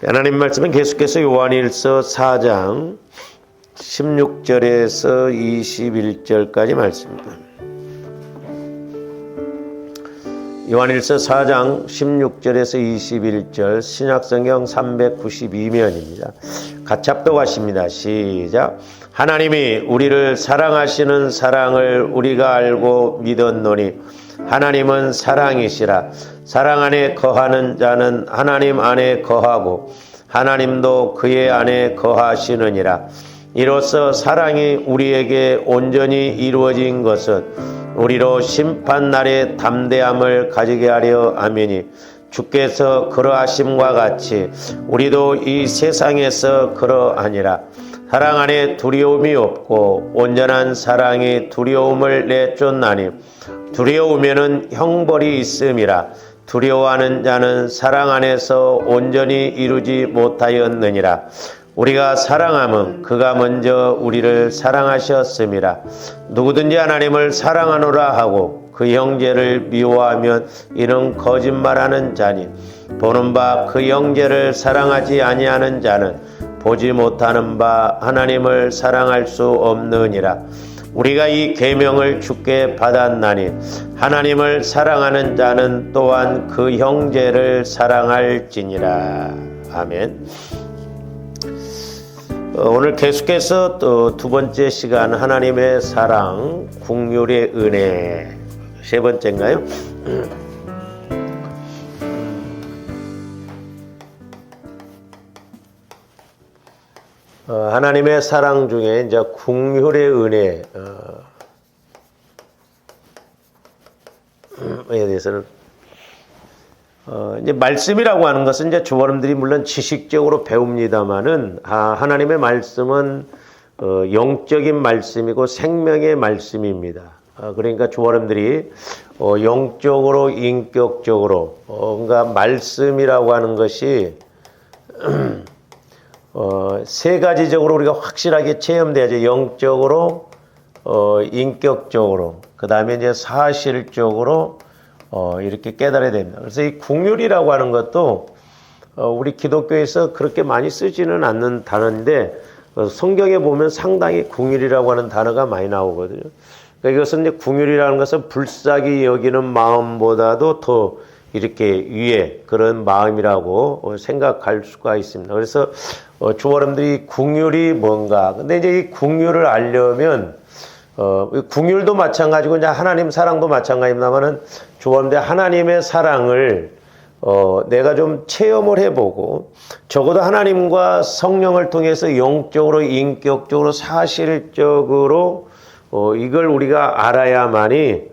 하나님 말씀은 계속해서 요한일서 4장 16절에서 21절까지 말씀입니다. 요한일서 4장 16절에서 21절 신약성경 392면입니다. 같이 합독하십니다. 시작. 하나님이 우리를 사랑하시는 사랑을 우리가 알고 믿었노니 하나님은 사랑이시라. 사랑 안에 거하는 자는 하나님 안에 거하고 하나님도 그의 안에 거하시느니라. 이로써 사랑이 우리에게 온전히 이루어진 것은 우리로 심판날의 담대함을 가지게 하려 함이니 주께서 그러하심과 같이 우리도 이 세상에서 그러하니라. 사랑 안에 두려움이 없고 온전한 사랑이 두려움을 내쫓나니 두려우면은 형벌이 있음이라. 두려워하는 자는 사랑 안에서 온전히 이루지 못하였느니라. 우리가 사랑함은 그가 먼저 우리를 사랑하셨음이라. 누구든지 하나님을 사랑하노라 하고 그 형제를 미워하면 이는 거짓말하는 자니 보는 바 그 형제를 사랑하지 아니하는 자는 보지 못하는 바 하나님을 사랑할 수 없느니라. 우리가 이 계명을 주께 받았나니 하나님을 사랑하는 자는 또한 그 형제를 사랑할지니라. 아멘. 오늘 계속해서 또 두 번째 시간 하나님의 사랑, 긍휼의 은혜 세 번째인가요? 하나님의 사랑 중에 이제 긍휼의 은혜에 대해서는 이제 말씀이라고 하는 것은 이제 주어른들이 물론 지식적으로 배웁니다만은 하나님의 말씀은 영적인 말씀이고 생명의 말씀입니다. 그러니까 주어른들이 영적으로 인격적으로 그러니까 말씀이라고 하는 것이 세 가지적으로 우리가 확실하게 체험돼야죠. 영적으로, 인격적으로, 그 다음에 이제 사실적으로 이렇게 깨달아야 됩니다. 그래서 이 긍휼이라고 하는 것도 우리 기독교에서 그렇게 많이 쓰지는 않는 단어인데 성경에 보면 상당히 긍휼이라고 하는 단어가 많이 나오거든요. 그러니까 이것은 이제 긍휼이라는 것은 불쌍히 여기는 마음보다도 더 이렇게 위에 그런 마음이라고 생각할 수가 있습니다. 그래서 주어른들이 긍휼이 뭔가. 근데 이제 이 긍휼을 알려면 긍휼도 마찬가지고 이제 하나님 사랑도 마찬가지입니다만은 주어른들 하나님의 사랑을 내가 좀 체험을 해보고 적어도 하나님과 성령을 통해서 영적으로 인격적으로 사실적으로 이걸 우리가 알아야만이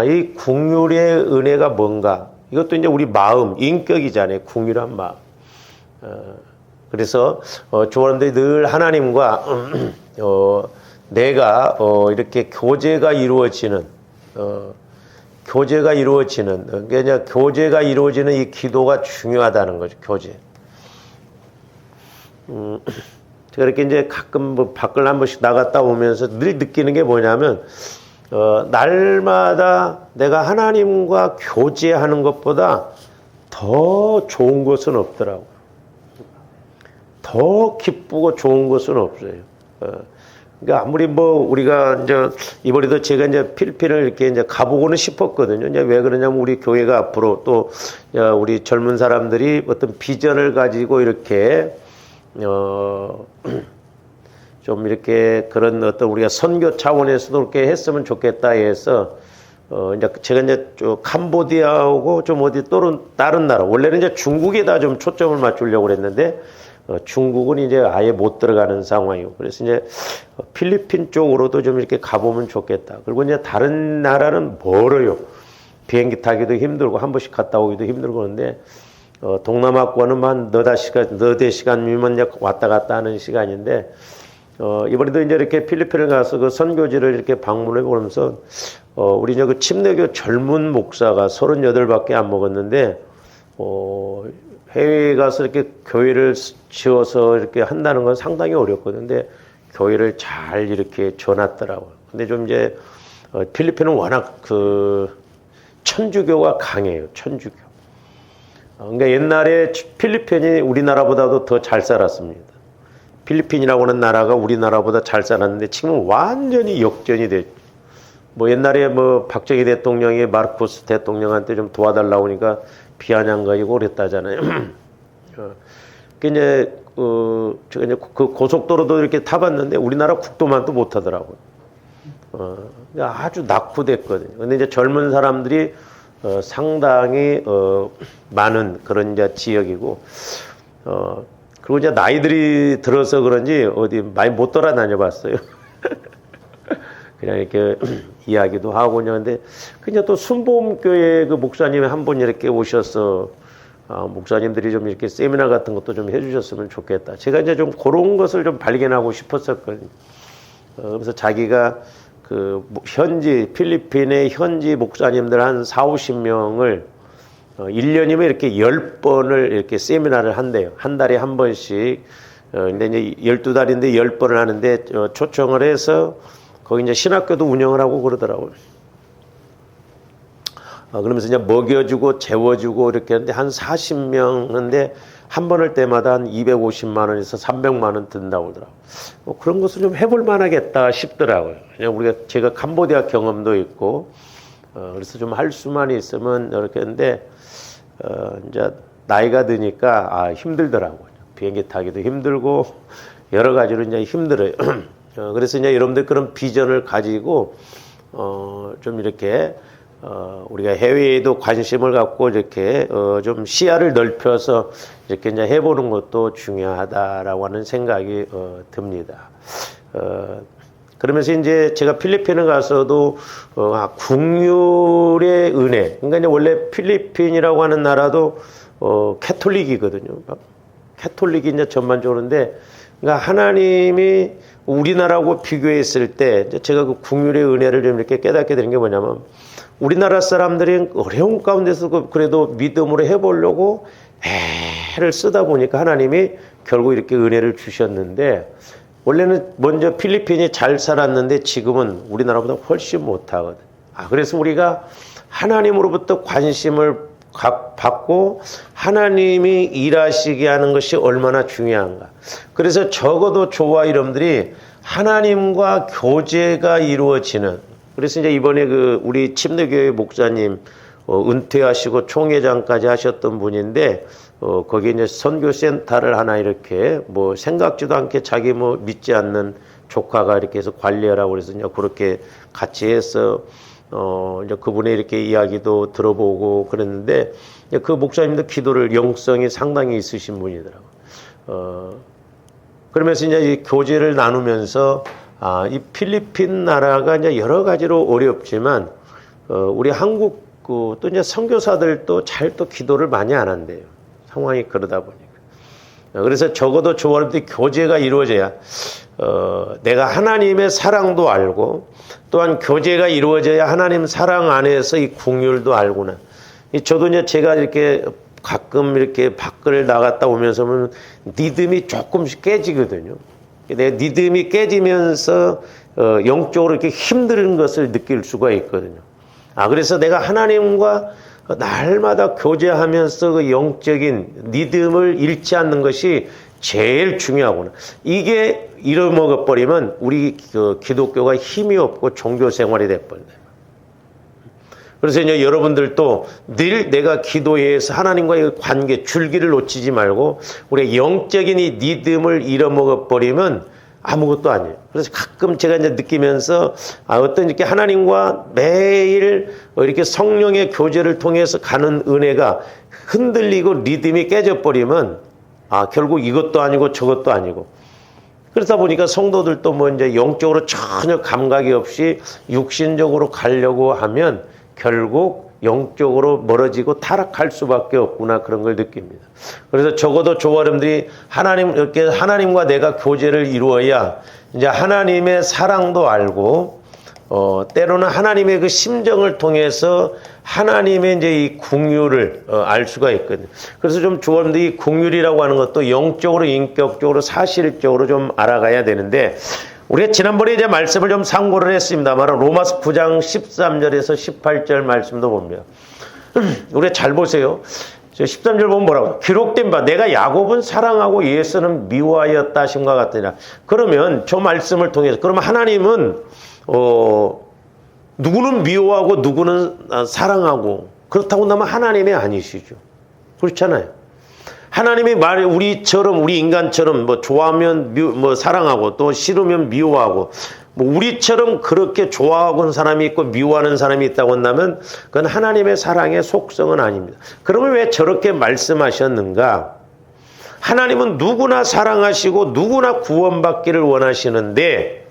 이 긍휼의 은혜가 뭔가. 이것도 이제 우리 마음, 인격이잖아요. 긍휼한 마음. 그래서 주어른들이 늘 하나님과 내가 이렇게 교제가 이루어지는 그러니까 교제가 이루어지는 이 기도가 중요하다는 거죠. 교제. 제가 이렇게 이제 가끔 뭐 밖을 한 번씩 나갔다 오면서 늘 느끼는 게 뭐냐면 날마다 내가 하나님과 교제하는 것보다 더 좋은 것은 없더라고요. 더 기쁘고 좋은 것은 없어요. 그러니까 아무리 뭐 우리가 이제 이번에도 제가 이제 필리핀을 이렇게 이제 가보고는 싶었거든요. 이제 왜 그러냐면 우리 교회가 앞으로 또 우리 젊은 사람들이 어떤 비전을 가지고 이렇게 좀 이렇게 그런 어떤 우리가 선교 차원에서도 그렇게 했으면 좋겠다 해서 이제 제가 이제 캄보디아하고 좀 어디 또 다른 나라 원래는 이제 중국에다 좀 초점을 맞추려고 그랬는데 중국은 이제 아예 못 들어가는 상황이고 그래서 이제 필리핀 쪽으로도 좀 이렇게 가보면 좋겠다. 그리고 이제 다른 나라는 멀어요. 비행기 타기도 힘들고 한 번씩 갔다 오기도 힘들고 그런데 동남아권은 한 너댓 시간이면 이제 왔다 갔다 하는 시간인데 이번에도 이제 이렇게 필리핀을 가서 그 선교지를 이렇게 방문해 보면서 우리 이제 그 침례교 젊은 목사가 38밖에 안 먹었는데 해외에 가서 이렇게 교회를 지어서 이렇게 한다는 건 상당히 어렵거든요. 근데 교회를 잘 이렇게 줘놨더라고요. 근데 좀 이제 필리핀은 워낙 그 천주교가 강해요. 천주교. 그러니까 옛날에 필리핀이 우리나라보다도 더 잘 살았습니다. 필리핀이라고 하는 나라가 우리나라보다 잘 살았는데 지금 완전히 역전이 됐죠. 뭐 옛날에 뭐 박정희 대통령이 마르코스 대통령한테 좀 도와달라고 하니까 비아냥거리고 그랬다잖아요. 그 이제 제가 이제 그 고속도로도 이렇게 타봤는데 우리나라 국도만도 못 타더라고요. 아주 낙후됐거든요. 근데 이제 젊은 사람들이 상당히 많은 그런 이제 지역이고 그리고 이제 나이들이 들어서 그런지 어디 많이 못 돌아다녀 봤어요. 그냥 이렇게 이야기도 하고 근데 그냥 또 순복음교회 그 목사님이 한 분 이렇게 오셔서 목사님들이 좀 이렇게 세미나 같은 것도 좀 해주셨으면 좋겠다. 제가 이제 좀 그런 것을 좀 발견하고 싶었었거든요. 그래서 자기가 그 현지 필리핀의 현지 목사님들 한 40~50명을 1년이면 이렇게 10번을 이렇게 세미나를 한대요. 한 달에 한 번씩. 근데 이제 12달인데 10번을 하는데 초청을 해서 거기 이제 신학교도 운영을 하고 그러더라고요. 그러면서 이제 먹여주고 재워주고 이렇게 하는데 한 40명인데 한 번 할 때마다 한 250만 원에서 300만 원 든다고 그러더라고요. 그런 것을 좀 해볼 만하겠다 싶더라고요. 그냥 제가 캄보디아 경험도 있고, 그래서 좀 할 수만 있으면 이렇게 했는데, 이제 나이가 드니까 힘들더라고요. 비행기 타기도 힘들고 여러 가지로 이제 힘들어요. 그래서 이제 여러분들 그런 비전을 가지고 좀 이렇게 우리가 해외에도 관심을 갖고 이렇게 좀 시야를 넓혀서 이렇게 이제 해보는 것도 중요하다라고 하는 생각이 듭니다. 그러면서 이제 제가 필리핀에 가서도 국률의 은혜. 그러니까 이제 원래 필리핀이라고 하는 나라도 캐톨릭이거든요. 캐톨릭이 이제 전반적으로인데, 그러니까 하나님이 우리나라하고 비교했을 때 제가 그 국률의 은혜를 좀 이렇게 깨닫게 되는 게 뭐냐면, 우리나라 사람들이 어려운 가운데서 그래도 믿음으로 해보려고 애를 쓰다 보니까 하나님이 결국 이렇게 은혜를 주셨는데, 원래는 먼저 필리핀이 잘 살았는데 지금은 우리나라보다 훨씬 못하거든. 그래서 우리가 하나님으로부터 관심을 받고 하나님이 일하시게 하는 것이 얼마나 중요한가. 그래서 적어도 저와 여러분들이 하나님과 교제가 이루어지는, 그래서 이제 이번에 우리 침례교회 목사님 은퇴하시고 총회장까지 하셨던 분인데, 거기 이제 선교센터를 하나 이렇게 뭐 생각지도 않게 자기 뭐 믿지 않는 조카가 이렇게 해서 관리하라고 그래서 이제 그렇게 같이 해서 이제 그분의 이렇게 이야기도 들어보고 그랬는데, 그 목사님도 기도를 영성이 상당히 있으신 분이더라고요. 그러면서 이제 이 교제를 나누면서 이 필리핀 나라가 이제 여러 가지로 어렵지만 우리 한국 또 이제 선교사들도 잘 또 기도를 많이 안 한대요. 상황이 그러다 보니까. 그래서 적어도 저와의 교제가 이루어져야 내가 하나님의 사랑도 알고, 또한 교제가 이루어져야 하나님 사랑 안에서 이 국률도 알구나. 저도 이제 제가 이렇게 가끔 이렇게 밖을 나갔다 오면서 보면 믿음이 조금씩 깨지거든요. 내 믿음이 깨지면서 영적으로 이렇게 힘든 것을 느낄 수가 있거든요. 그래서 내가 하나님과 날마다 교제하면서 그 영적인 믿음을 잃지 않는 것이 제일 중요하구나. 이게 잃어먹어버리면 우리 기독교가 힘이 없고 종교 생활이 돼버린다. 그래서 이제 여러분들도 늘 내가 기도해서 하나님과의 관계, 줄기를 놓치지 말고 우리의 영적인 이 믿음을 잃어먹어버리면 아무것도 아니에요. 그래서 가끔 제가 이제 느끼면서 어떤 이렇게 하나님과 매일 이렇게 성령의 교제를 통해서 가는 은혜가 흔들리고 리듬이 깨져버리면 결국 이것도 아니고 저것도 아니고, 그러다 보니까 성도들도 뭐 이제 영적으로 전혀 감각이 없이 육신적으로 가려고 하면 결국 영적으로 멀어지고 타락할 수밖에 없구나, 그런 걸 느낍니다. 그래서 적어도 저와 여러분들이 이렇게 하나님과 내가 교제를 이루어야 이제 하나님의 사랑도 알고, 때로는 하나님의 그 심정을 통해서 하나님의 이제 이 국률을 알 수가 있거든요. 그래서 좀 저와 여러분들이 이 국률이라고 하는 것도 영적으로, 인격적으로, 사실적으로 좀 알아가야 되는데, 우리가 지난번에 이제 말씀을 좀 상고를 했습니다만, 로마서 9장 13절에서 18절 말씀도 봅니다. 우리가 잘 보세요. 저 13절 보면 뭐라고? 기록된 바 내가 야곱은 사랑하고 에서는 미워하였다 하심과 같으니라. 그러면 저 말씀을 통해서 그러면 하나님은 누구는 미워하고 누구는 사랑하고 그렇다고 나면 하나님이 아니시죠. 그렇잖아요. 하나님이 말해 우리처럼 우리 인간처럼 뭐 좋아하면 뭐 사랑하고 또 싫으면 미워하고 뭐 우리처럼 그렇게 좋아하는 사람이 있고 미워하는 사람이 있다고 한다면 그건 하나님의 사랑의 속성은 아닙니다. 그러면 왜 저렇게 말씀하셨는가? 하나님은 누구나 사랑하시고 누구나 구원받기를 원하시는데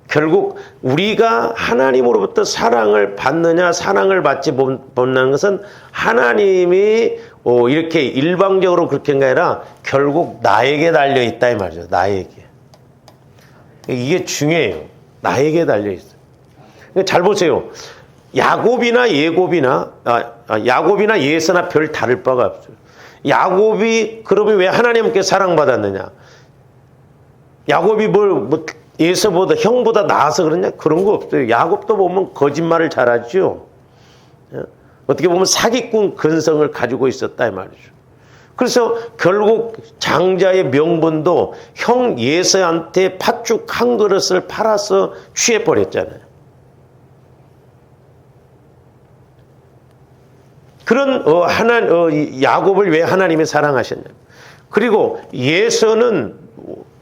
결국 우리가 하나님으로부터 사랑을 받느냐 사랑을 받지 못하는 것은 하나님이 이렇게 일방적으로 그렇게 한 게 아니라 결국 나에게 달려있다 이 말이죠. 나에게. 이게 중요해요. 나에게 달려있어요. 잘 보세요. 야곱이나 예서나 별 다를 바가 없어요. 야곱이 그러면 왜 하나님께 사랑받았느냐? 야곱이 예서보다 형보다 나아서 그러냐? 그런 거 없어요. 야곱도 보면 거짓말을 잘하죠. 어떻게 보면 사기꾼 근성을 가지고 있었다 이 말이죠. 그래서 결국 장자의 명분도 형 예서한테 팥죽 한 그릇을 팔아서 취해버렸잖아요. 그런 야곱을 왜 하나님이 사랑하셨냐? 그리고 예서는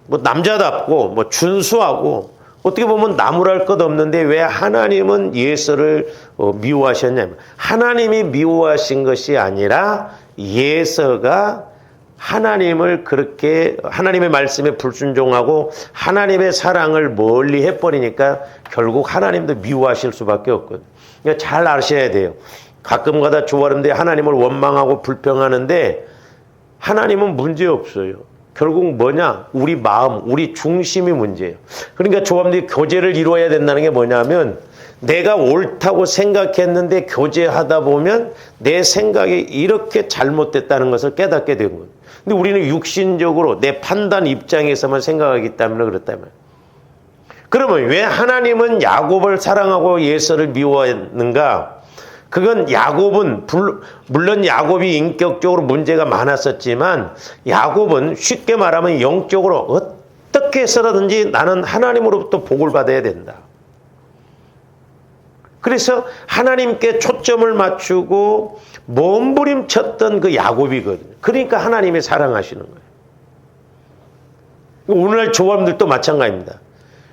뭐 남자답고 뭐 준수하고 어떻게 보면 나무랄 것 없는데 왜 하나님은 예서를 미워하셨냐면 하나님이 미워하신 것이 아니라 예서가 하나님을 그렇게 하나님의 말씀에 불순종하고 하나님의 사랑을 멀리 해버리니까 결국 하나님도 미워하실 수밖에 없거든요. 그러니까 잘 아셔야 돼요. 가끔가다 조아름대 하나님을 원망하고 불평하는데 하나님은 문제 없어요. 결국 뭐냐? 우리 마음, 우리 중심이 문제예요. 그러니까 조합들이 교제를 이루어야 된다는 게 뭐냐면 내가 옳다고 생각했는데 교제하다 보면 내 생각이 이렇게 잘못됐다는 것을 깨닫게 된 거예요. 근데 우리는 육신적으로 내 판단 입장에서만 생각하기 때문에 그렇다면. 그러면 왜 하나님은 야곱을 사랑하고 예서를 미워했는가? 그건 야곱은 물론 야곱이 인격적으로 문제가 많았었지만 야곱은 쉽게 말하면 영적으로 어떻게 해서라든지 나는 하나님으로부터 복을 받아야 된다. 그래서 하나님께 초점을 맞추고 몸부림쳤던 그 야곱이거든요. 그러니까 하나님이 사랑하시는 거예요. 오늘날 조합들도 마찬가지입니다.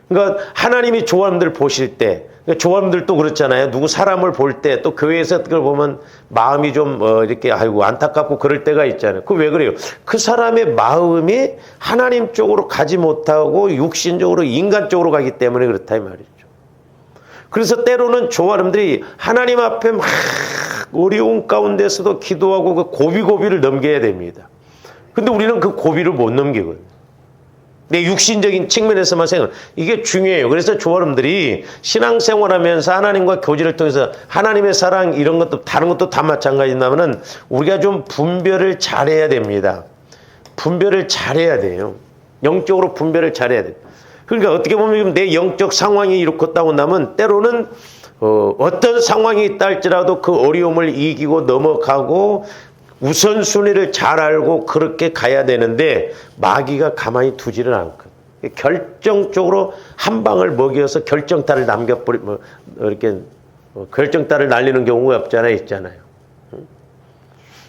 그러니까 하나님이 조합들 보실 때 조합들도 그렇잖아요. 누구 사람을 볼 때 또 교회에서 그걸 보면 마음이 좀 이렇게 아이고 안타깝고 그럴 때가 있잖아요. 그 왜 그래요? 그 사람의 마음이 하나님 쪽으로 가지 못하고 육신적으로 인간 쪽으로 가기 때문에 그렇다 이 말이죠. 그래서 때로는 조아름들이 하나님 앞에 막 어려운 가운데서도 기도하고 그 고비고비를 넘겨야 됩니다. 근데 우리는 그 고비를 못 넘기거든요. 내 육신적인 측면에서만 생각. 이게 중요해요. 그래서 조아름들이 신앙생활하면서 하나님과 교제를 통해서 하나님의 사랑 이런 것도 다른 것도 다 마찬가지인다면은 우리가 좀 분별을 잘해야 됩니다. 분별을 잘해야 돼요. 영적으로 분별을 잘해야 돼요. 그러니까 어떻게 보면 내 영적 상황이 이렇다고 나면 때로는 어떤 상황이 있다 할지라도 그 어려움을 이기고 넘어가고 우선순위를 잘 알고 그렇게 가야 되는데 마귀가 가만히 두지를 않거든요. 결정적으로 한 방을 먹여서 결정타를 남겨버리면 이렇게 결정타를 날리는 경우가 없잖아요. 있잖아요.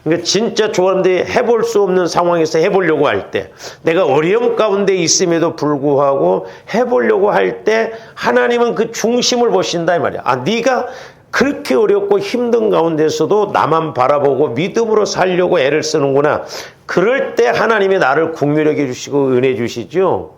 그러니까 진짜 조언들이 해볼 수 없는 상황에서 해보려고 할 때 내가 어려움 가운데 있음에도 불구하고 해보려고 할 때 하나님은 그 중심을 보신다 이 말이야. 아, 네가 그렇게 어렵고 힘든 가운데서도 나만 바라보고 믿음으로 살려고 애를 쓰는구나. 그럴 때 하나님이 나를 긍휼하게 주시고 은혜 주시죠.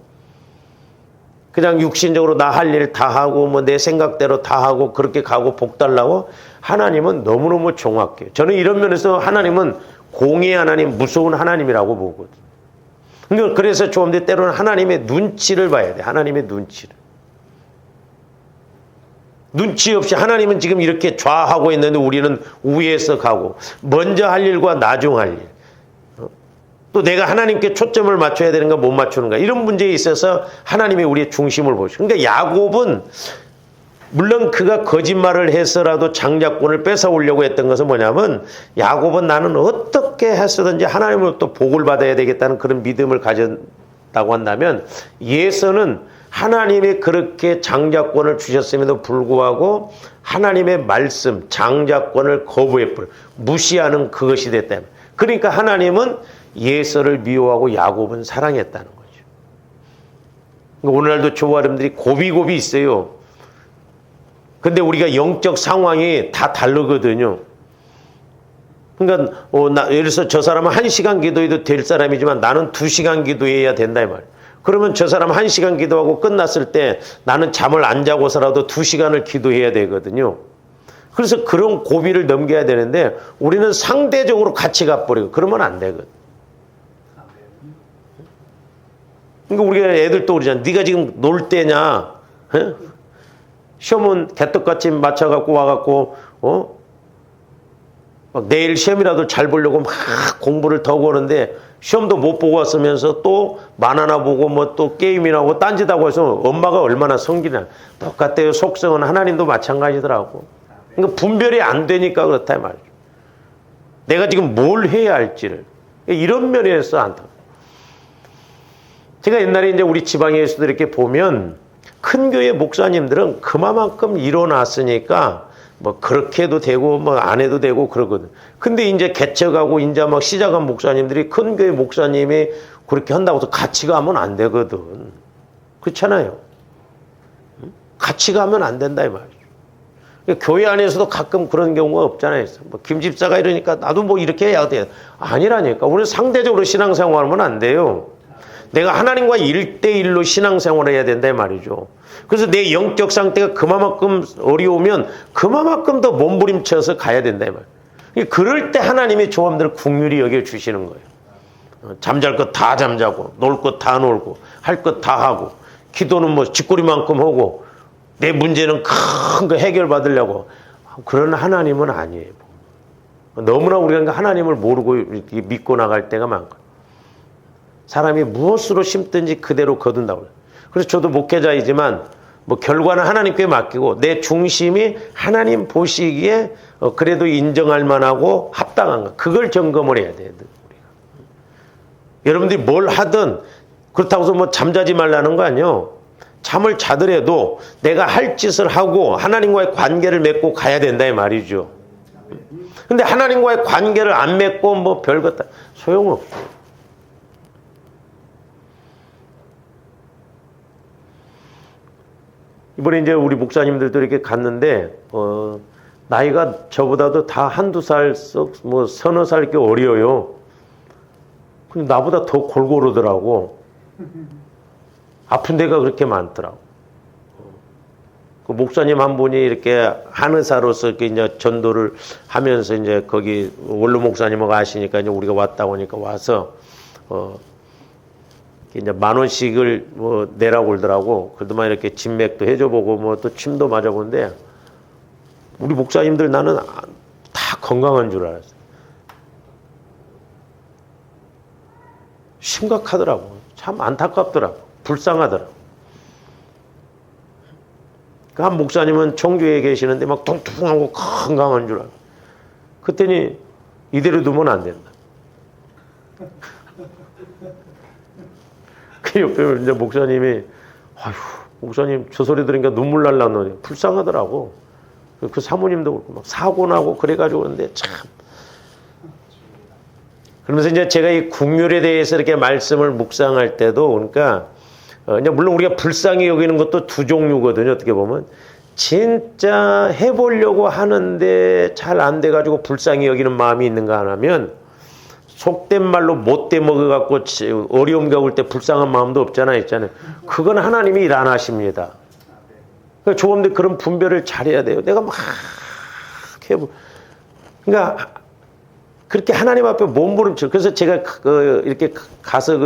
그냥 육신적으로 나 할 일 다 하고 뭐 내 생각대로 다 하고 그렇게 가고 복 달라고 하나님은 너무너무 정확해요. 저는 이런 면에서 하나님은 공의 하나님, 무서운 하나님이라고 보거든요. 그래서 좀 더 때로는 하나님의 눈치를 봐야 돼. 하나님의 눈치를. 눈치 없이 하나님은 지금 이렇게 좌하고 있는데 우리는 우에서 가고 먼저 할 일과 나중 할 일. 또 내가 하나님께 초점을 맞춰야 되는가 못 맞추는가 이런 문제에 있어서 하나님이 우리의 중심을 보시고. 그러니까 야곱은 물론 그가 거짓말을 해서라도 장자권을 뺏어오려고 했던 것은 뭐냐면 야곱은 나는 어떻게 해서든지 하나님으로부터 복을 받아야 되겠다는 그런 믿음을 가졌다고 한다면, 예서는 하나님이 그렇게 장자권을 주셨음에도 불구하고 하나님의 말씀, 장자권을 거부해버려 무시하는 그것이 됐다. 그러니까 하나님은 예서를 미워하고 야곱은 사랑했다는 거죠. 그러니까 오늘날도 조화름들이 고비고비 있어요. 근데 우리가 영적 상황이 다 다르거든요. 그러니까 예를 들어서 저 사람은 1시간 기도해도 될 사람이지만 나는 2시간 기도해야 된다 이 말이에요. 그러면 저 사람 1시간 기도하고 끝났을 때 나는 잠을 안 자고서라도 2시간을 기도해야 되거든요. 그래서 그런 고비를 넘겨야 되는데 우리는 상대적으로 같이 가버리고 그러면 안 되거든. 그러니까 우리가 애들도 그러잖아. 네가 지금 놀 때냐? 에? 시험은 개떡같이 맞춰갖고 와갖고 막 내일 시험이라도 잘 보려고 막 공부를 더 거는데 시험도 못 보고 왔으면서 또 만화나 보고 뭐 또 게임이나 하고 딴짓하고 해서 엄마가 얼마나 성기나. 똑같아요. 속성은 하나님도 마찬가지더라고. 그러니까 분별이 안 되니까 그렇다 이 말이죠. 내가 지금 뭘 해야 할지를. 이런 면에서 안타. 제가 옛날에 이제 우리 지방에서도 이렇게 보면 큰 교회 목사님들은 그만큼 일어났으니까 뭐 그렇게 해도 되고 뭐 안 해도 되고 그러거든. 근데 이제 개척하고 이제 막 시작한 목사님들이 큰 교회 목사님이 그렇게 한다고 해서 같이 가면 안 되거든. 그렇잖아요. 같이 가면 안 된다 이 말이죠. 교회 안에서도 가끔 그런 경우가 없잖아요. 뭐 김 집사가 이러니까 나도 뭐 이렇게 해야 돼. 아니라니까. 우리는 상대적으로 신앙생활하면 안 돼요. 내가 하나님과 1대1로 신앙생활을 해야 된다 말이죠. 그래서 내 영적 상태가 그만큼 어려우면 그만큼 더 몸부림쳐서 가야 된다 말이에요. 그럴 때 하나님의 조함들을 긍휼히 여겨주시는 거예요. 잠잘 것 다 잠자고 놀 것 다 놀고 할 것 다 하고 기도는 뭐 쥐꼬리만큼 하고 내 문제는 큰 거 해결받으려고 그런 하나님은 아니에요. 너무나 우리가 하나님을 모르고 믿고 나갈 때가 많거든요. 사람이 무엇으로 심든지 그대로 거둔다고. 그래서 저도 목회자이지만 뭐 결과는 하나님께 맡기고 내 중심이 하나님 보시기에 그래도 인정할 만하고 합당한가. 그걸 점검을 해야 돼요. 우리가. 여러분들이 뭘 하든 그렇다고 해서 뭐 잠자지 말라는 거 아니에요. 잠을 자더라도 내가 할 짓을 하고 하나님과의 관계를 맺고 가야 된다 이 말이죠. 근데 하나님과의 관계를 안 맺고 뭐 별것 다 소용없어요. 이번에 이제 우리 목사님들도 이렇게 갔는데, 나이가 저보다도 다 한두 살, 뭐 서너 살 이렇게 어려요. 근데 나보다 더 골고루더라고. 아픈 데가 그렇게 많더라고. 그 목사님 한 분이 이렇게 한의사로서 이렇게 이제 전도를 하면서 이제 거기 원로 목사님하고 아시니까 이제 우리가 왔다고 하니까 와서, 이제 10,000원씩을 뭐 내라고 그러더라고. 그래도만 이렇게 진맥도 해줘보고 뭐 또 침도 맞아보는데 우리 목사님들 나는 다 건강한 줄 알았어. 심각하더라고. 참 안타깝더라고. 불쌍하더라고. 그 한 목사님은 청주에 계시는데 막 뚱뚱하고 건강한 줄 알아. 그랬더니 이대로 두면 안 된다. 그 옆에 이제 목사님이, 아휴, 목사님 저 소리 들으니까 눈물 날라노니 불쌍하더라고. 그 사모님도 그렇고 막 사고 나고 그래가지고 그러는데 참. 그러면서 이제 제가 이 국률에 대해서 이렇게 말씀을 묵상할 때도 그러니까, 이제 물론 우리가 불쌍히 여기는 것도 두 종류거든요. 어떻게 보면. 진짜 해보려고 하는데 잘 안 돼가지고 불쌍히 여기는 마음이 있는가 하면 속된 말로 못돼 먹어갖고 어려움 겪을 때 불쌍한 마음도 없잖아요. 있잖아요. 그건 하나님이 일 안 하십니다. 그러니까 조금들 그런 분별을 잘해야 돼요. 내가 막 해보. 그러니까 그렇게 하나님 앞에 몸부림쳐. 그래서 제가 이렇게 가서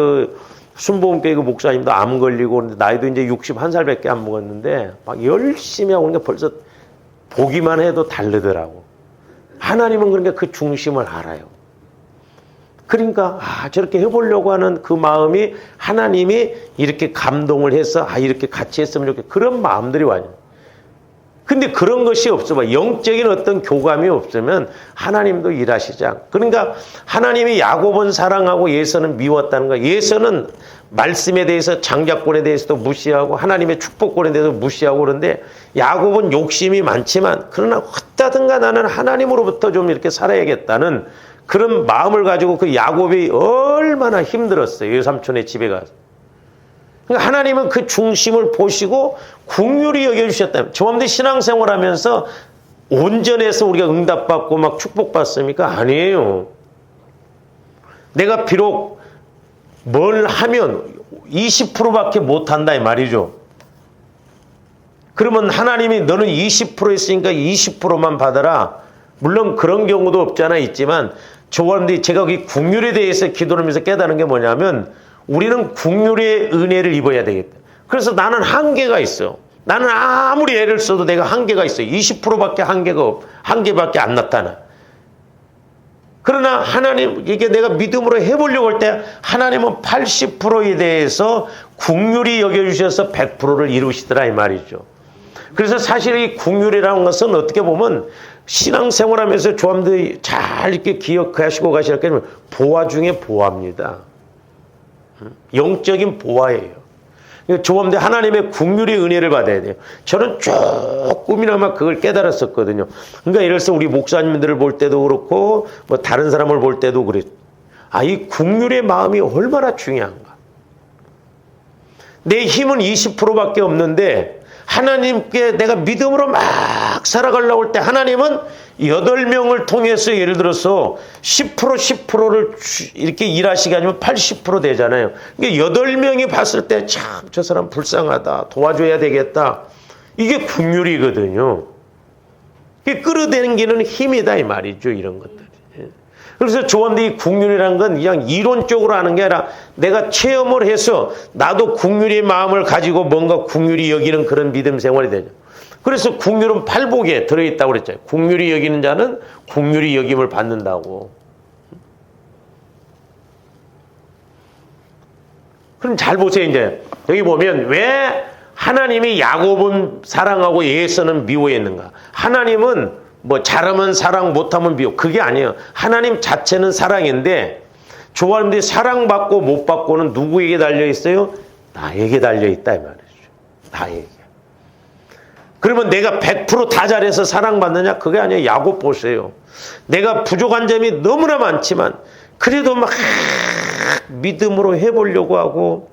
순복음교회 목사님도 암 걸리고 나이도 이제 61살밖에 안 먹었는데 막 열심히 하고 그러니까 벌써 보기만 해도 다르더라고. 하나님은 그러니까 그 중심을 알아요. 그러니까 저렇게 해보려고 하는 그 마음이 하나님이 이렇게 감동을 해서 이렇게 같이 했으면 좋겠다. 그런 마음들이 와요. 근데 그런 것이 없어. 영적인 어떤 교감이 없으면 하나님도 일하시지 않고. 그러니까 하나님이 야곱은 사랑하고 예서는 미웠다는 거야. 예서는 말씀에 대해서 장자권에 대해서도 무시하고 하나님의 축복권에 대해서 무시하고 그런데 야곱은 욕심이 많지만 그러나 어떠든가 나는 하나님으로부터 좀 이렇게 살아야겠다는 그런 마음을 가지고 그 야곱이 얼마나 힘들었어요. 외삼촌의 집에 가서. 그러니까 하나님은 그 중심을 보시고 긍휼히 여겨주셨다면 저한테 신앙생활하면서 온전해서 우리가 응답받고 막 축복받습니까? 아니에요. 내가 비록 뭘 하면 20%밖에 못한다 이 말이죠. 그러면 하나님이 너는 20% 했으니까 20%만 받아라. 물론 그런 경우도 없잖아 있지만 저한테 제가 이 긍휼에 대해서 기도를 하면서 깨달은 게 뭐냐면 우리는 긍휼의 은혜를 입어야 되겠다. 그래서 나는 한계가 있어. 나는 아무리 애를 써도 내가 한계가 있어. 20%밖에 한계밖에 안 나타나. 그러나 하나님, 이게 내가 믿음으로 해보려고 할 때 하나님은 80%에 대해서 긍휼히 여겨주셔서 100%를 이루시더라 이 말이죠. 그래서 사실 이 긍휼이라는 것은 어떻게 보면 신앙생활하면서 조함들이 잘 이렇게 기억하시고 가시는 게 보화 중에 보화입니다. 영적인 보화예요. 조범대 하나님의 긍휼의 은혜를 받아야 돼요. 저는 조금이나마 그걸 깨달았었거든요. 그러니까 예를 들어서 우리 목사님들을 볼 때도 그렇고 뭐 다른 사람을 볼 때도 그랬. 이 긍휼의 마음이 얼마나 중요한가. 내 힘은 20%밖에 없는데 하나님께 내가 믿음으로 막 살아가려고 할 때 하나님은 8명을 통해서 예를 들어서 10%를 이렇게 일하시게 하면 80% 되잖아요. 그러니까 8명이 봤을 때 참 저 사람 불쌍하다. 도와줘야 되겠다. 이게 긍휼이거든요. 이게 끌어당기는 힘이다 이 말이죠. 이런 것들이. 그래서 조언데 이 긍휼이라는 건 그냥 이론적으로 하는 게 아니라 내가 체험을 해서 나도 긍휼의 마음을 가지고 뭔가 긍휼히 여기는 그런 믿음 생활이 되죠. 그래서 긍휼은 팔복에 들어있다고 그랬잖아요. 긍휼히 여기는 자는 긍휼히 여김을 받는다고. 그럼 잘 보세요. 이제 여기 보면 왜 하나님이 야곱은 사랑하고 에서는 미워했는가. 하나님은 뭐 잘하면 사랑 못하면 미워. 그게 아니에요. 하나님 자체는 사랑인데 좋아하는데 사랑받고 못 받고는 누구에게 달려있어요? 나에게 달려있다 이 말이죠. 나에게. 그러면 내가 100% 다 잘해서 사랑받느냐? 그게 아니에요. 야곱 보세요. 내가 부족한 점이 너무나 많지만 그래도 막 믿음으로 해보려고 하고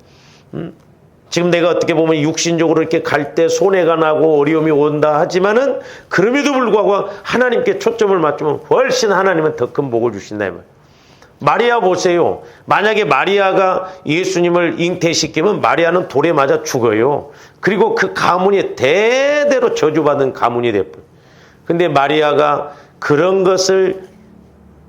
지금 내가 어떻게 보면 육신적으로 이렇게 갈 때 손해가 나고 어려움이 온다 하지만은 그럼에도 불구하고 하나님께 초점을 맞추면 훨씬 하나님은 더 큰 복을 주신다 이 말이에요. 마리아 보세요. 만약에 마리아가 예수님을 잉태시키면 마리아는 돌에 맞아 죽어요. 그리고 그 가문이 대대로 저주받은 가문이 됐고. 근데 마리아가 그런 것을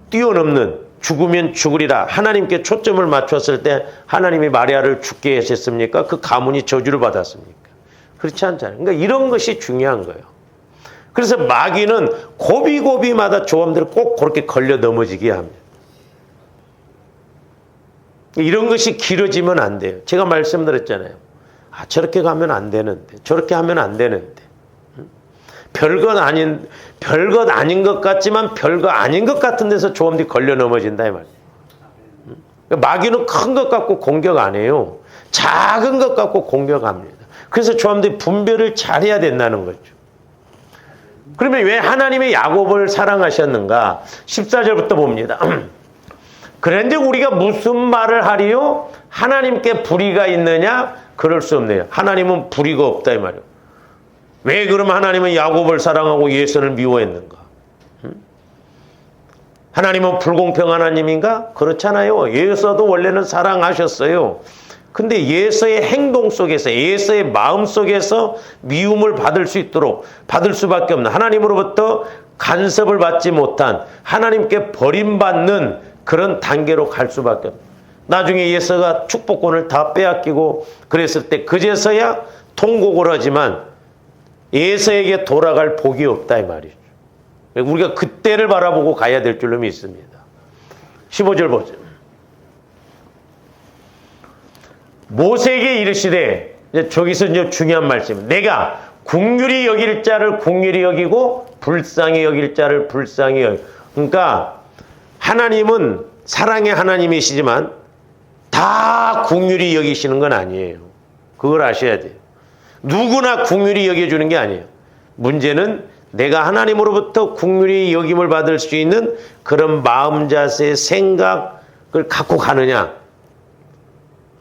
뛰어넘는 죽으면 죽으리라 하나님께 초점을 맞췄을 때 하나님이 마리아를 죽게 하셨습니까? 그 가문이 저주를 받았습니까? 그렇지 않잖아요. 그러니까 이런 것이 중요한 거예요. 그래서 마귀는 고비고비마다 조함들을 꼭 그렇게 걸려 넘어지게 합니다. 이런 것이 길어지면 안 돼요. 제가 말씀드렸잖아요. 저렇게 가면 안 되는데 저렇게 하면 안 되는데 별것 아닌 것 같지만 별거 아닌 것 같은 데서 조함들이 걸려 넘어진다 이 말이에요. 마귀는 큰 것 갖고 공격 안 해요. 작은 것 갖고 공격합니다. 그래서 조함들이 분별을 잘해야 된다는 거죠. 그러면 왜 하나님의 야곱을 사랑하셨는가? 14절부터 봅니다. 그런데 우리가 무슨 말을 하리요? 하나님께 불의가 있느냐? 그럴 수 없네요. 하나님은 불의가 없다 이 말이에요. 왜 그러면 하나님은 야곱을 사랑하고 예서를 미워했는가? 하나님은 불공평 하나님인가? 그렇잖아요. 예서도 원래는 사랑하셨어요. 근데 예서의 행동 속에서 예서의 마음 속에서 미움을 받을 수 있도록 받을 수밖에 없는 하나님으로부터 간섭을 받지 못한 하나님께 버림받는 그런 단계로 갈 수밖에 없는. 나중에 예서가 축복권을 다 빼앗기고 그랬을 때 그제서야 통곡을 하지만 예서에게 돌아갈 복이 없다 이 말이죠. 우리가 그때를 바라보고 가야 될 줄로 믿습니다. 15절 보죠. 모세에게 이르시되 저기서 이제 중요한 말씀. 내가 긍휼히 여길 자를 긍휼히 여기고 불쌍히 여길 자를 불쌍히 여기고. 그러니까 하나님은 사랑의 하나님이시지만 다 긍휼히 여기시는 건 아니에요. 그걸 아셔야 돼요. 누구나 긍휼히 여겨주는 게 아니에요. 문제는 내가 하나님으로부터 긍휼히 여김을 받을 수 있는 그런 마음 자세, 생각을 갖고 가느냐,